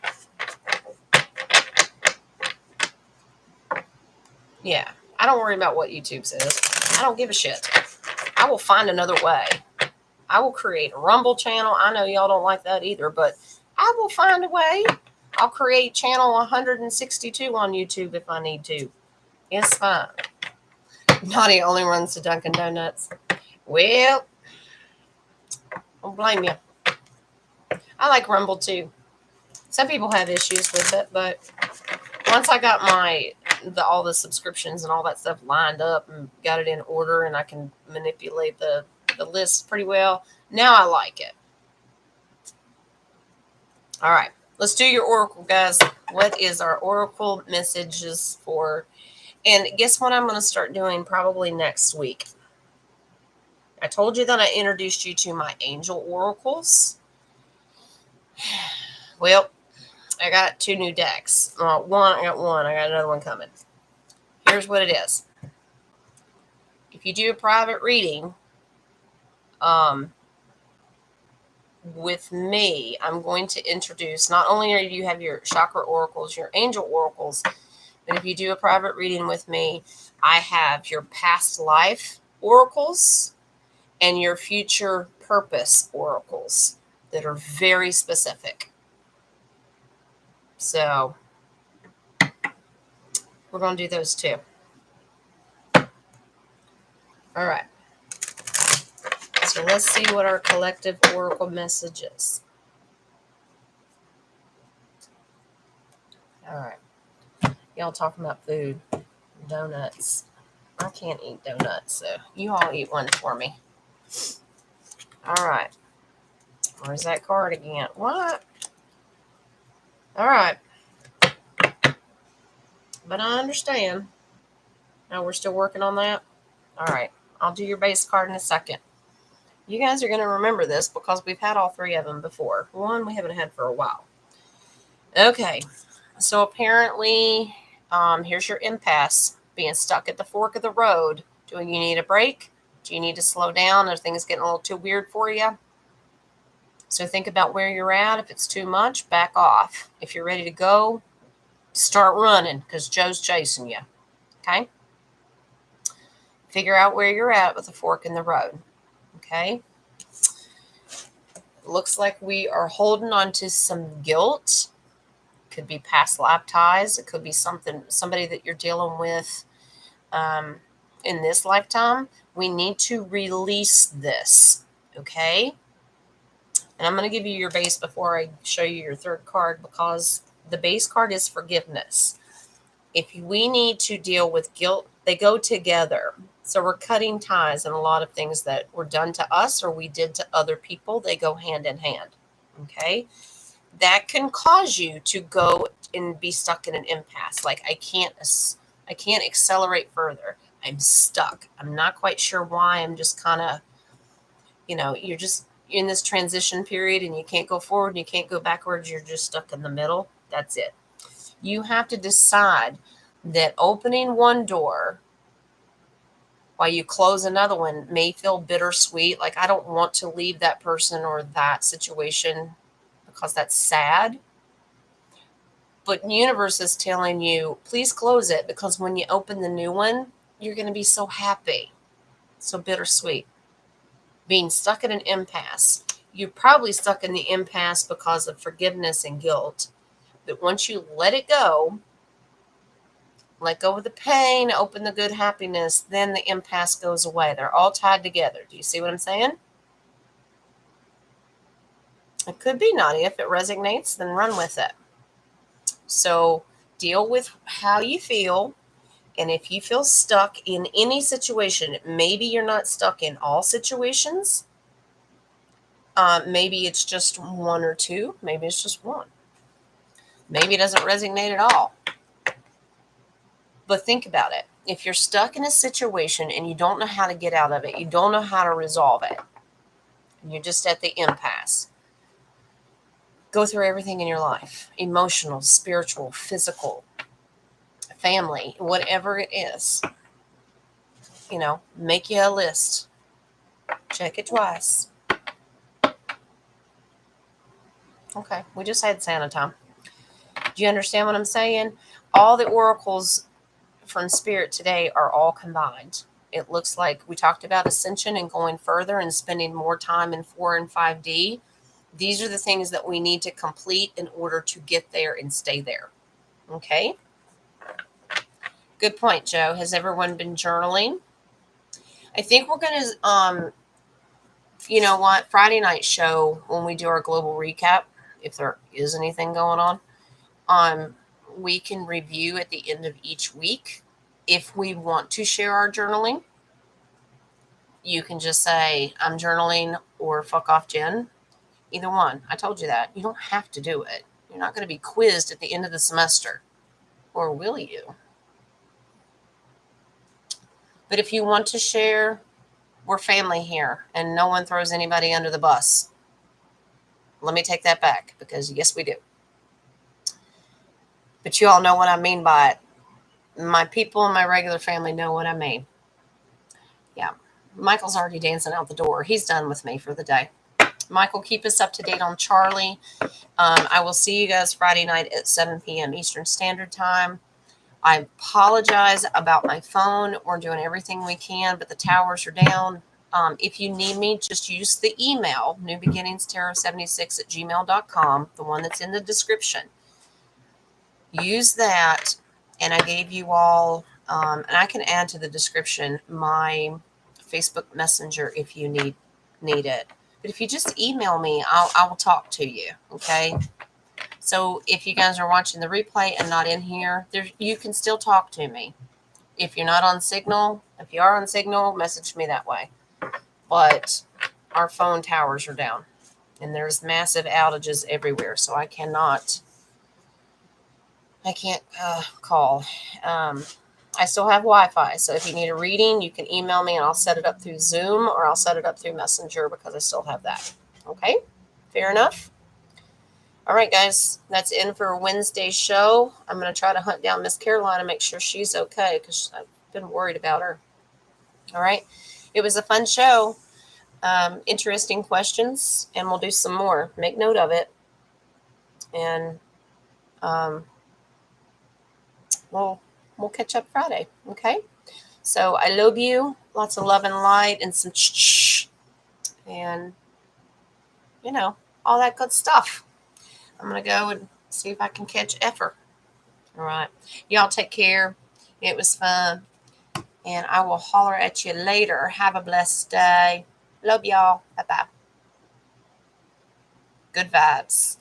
Yeah. I don't worry about what YouTube says. I don't give a shit. I will find another way. I will create a Rumble channel. I know y'all don't like that either, but I will find a way. I'll create channel 162 on YouTube if I need to. It's fine. Nadia only runs to Dunkin' Donuts. Well, don't blame you. I like Rumble too. Some people have issues with it, but once I got all the subscriptions and all that stuff lined up and got it in order, and I can manipulate the list pretty well, now I like it. All right, let's do your oracle, guys. What is our oracle messages for? And guess what I'm going to start doing probably next week? I told you that I introduced you to my angel oracles. Well, I got 2 new decks. I got one. I got another one coming. Here's what it is. If you do a private reading with me, I'm going to introduce, not only do you have your chakra oracles, your angel oracles, but if you do a private reading with me, I have your past life oracles and your future purpose oracles that are very specific. So we're going to do those too. All right. So let's see what our collective oracle message is. All right. Y'all talking about food. Donuts. I can't eat donuts, so you all eat one for me. All right. Where's that card again? What? All right. But I understand. Now we're still working on that. All right. I'll do your base card in a second. You guys are going to remember this because we've had all 3 of them before. One we haven't had for a while. Okay. So apparently, here's your impasse. Being stuck at the fork of the road. Do you need a break? Do you need to slow down? Are things getting a little too weird for you? So think about where you're at. If it's too much, back off. If you're ready to go, start running because Joe's chasing you. Okay? Figure out where you're at with the fork in the road. Okay? Looks like we are holding on to some guilt. Could be past life ties. It could be somebody that you're dealing with in this lifetime. We need to release this. Okay? And I'm going to give you your base before I show you your 3rd card because the base card is forgiveness. If we need to deal with guilt, they go together. So we're cutting ties and a lot of things that were done to us or we did to other people. They go hand in hand. Okay? That can cause you to go and be stuck in an impasse. Like I can't accelerate further. I'm stuck. I'm not quite sure why. I'm just kind of, you're just in this transition period and you can't go forward and you can't go backwards. You're just stuck in the middle. That's it. You have to decide that opening one door while you close another one may feel bittersweet. Like I don't want to leave that person or that situation because that's sad. But the universe is telling you, please close it because when you open the new one, you're going to be so happy. So bittersweet. Being stuck in an impasse. You're probably stuck in the impasse because of forgiveness and guilt. But once you let it go, let go of the pain, open the good happiness, then the impasse goes away. They're all tied together. Do you see what I'm saying? It could be, Nadia. If it resonates, then run with it. So deal with how you feel. And if you feel stuck in any situation, maybe you're not stuck in all situations. Maybe it's just 1 or 2. Maybe it's just 1. Maybe it doesn't resonate at all. But think about it. If you're stuck in a situation and you don't know how to get out of it, you don't know how to resolve it, and you're just at the impasse, go through everything in your life. Emotional, spiritual, physical, family, whatever it is. Make you a list. Check it twice. Okay, we just had Santa time. Do you understand what I'm saying? All the oracles from Spirit today are all combined. It looks like we talked about ascension and going further and spending more time in 4 and 5D. These are the things that we need to complete in order to get there and stay there. Okay? Good point, Joe. Has everyone been journaling? I think we're going to, you know what, Friday night show, when we do our global recap, if there is anything going on, we can review at the end of each week. If we want to share our journaling, you can just say, I'm journaling or fuck off, Jen. Either one. I told you that. You don't have to do it. You're not going to be quizzed at the end of the semester, or will you? But if you want to share, we're family here, and no one throws anybody under the bus. Let me take that back, because yes, we do. But you all know what I mean by it. My people in my regular family know what I mean. Yeah. Michael's already dancing out the door. He's done with me for the day. Michael, keep us up to date on Charlie. I will see you guys Friday night at 7 p.m. Eastern Standard Time. I apologize about my phone. We're doing everything we can, but the towers are down. If you need me, just use the email, newbeginningstarot76@gmail.com, the one that's in the description. Use that, and I gave you all, and I can add to the description my Facebook Messenger if you need it. But if you just email me, I will talk to you, okay? So if you guys are watching the replay and not in here, you can still talk to me. If you're not on Signal, if you are on Signal, message me that way. But our phone towers are down, and there's massive outages everywhere, so I can't call. I still have Wi-Fi, so if you need a reading, you can email me, and I'll set it up through Zoom, or I'll set it up through Messenger, because I still have that. Okay? Fair enough? All right, guys, that's in for Wednesday's show. I'm going to try to hunt down Miss Caroline and make sure she's okay, because I've been worried about her. All right? It was a fun show. Interesting questions, and we'll do some more. Make note of it. And we'll catch up Friday, okay? So I love you. Lots of love and light and some and, all that good stuff. I'm going to go and see if I can catch Effer. All right. Y'all take care. It was fun. And I will holler at you later. Have a blessed day. Love y'all. Bye-bye. Good vibes.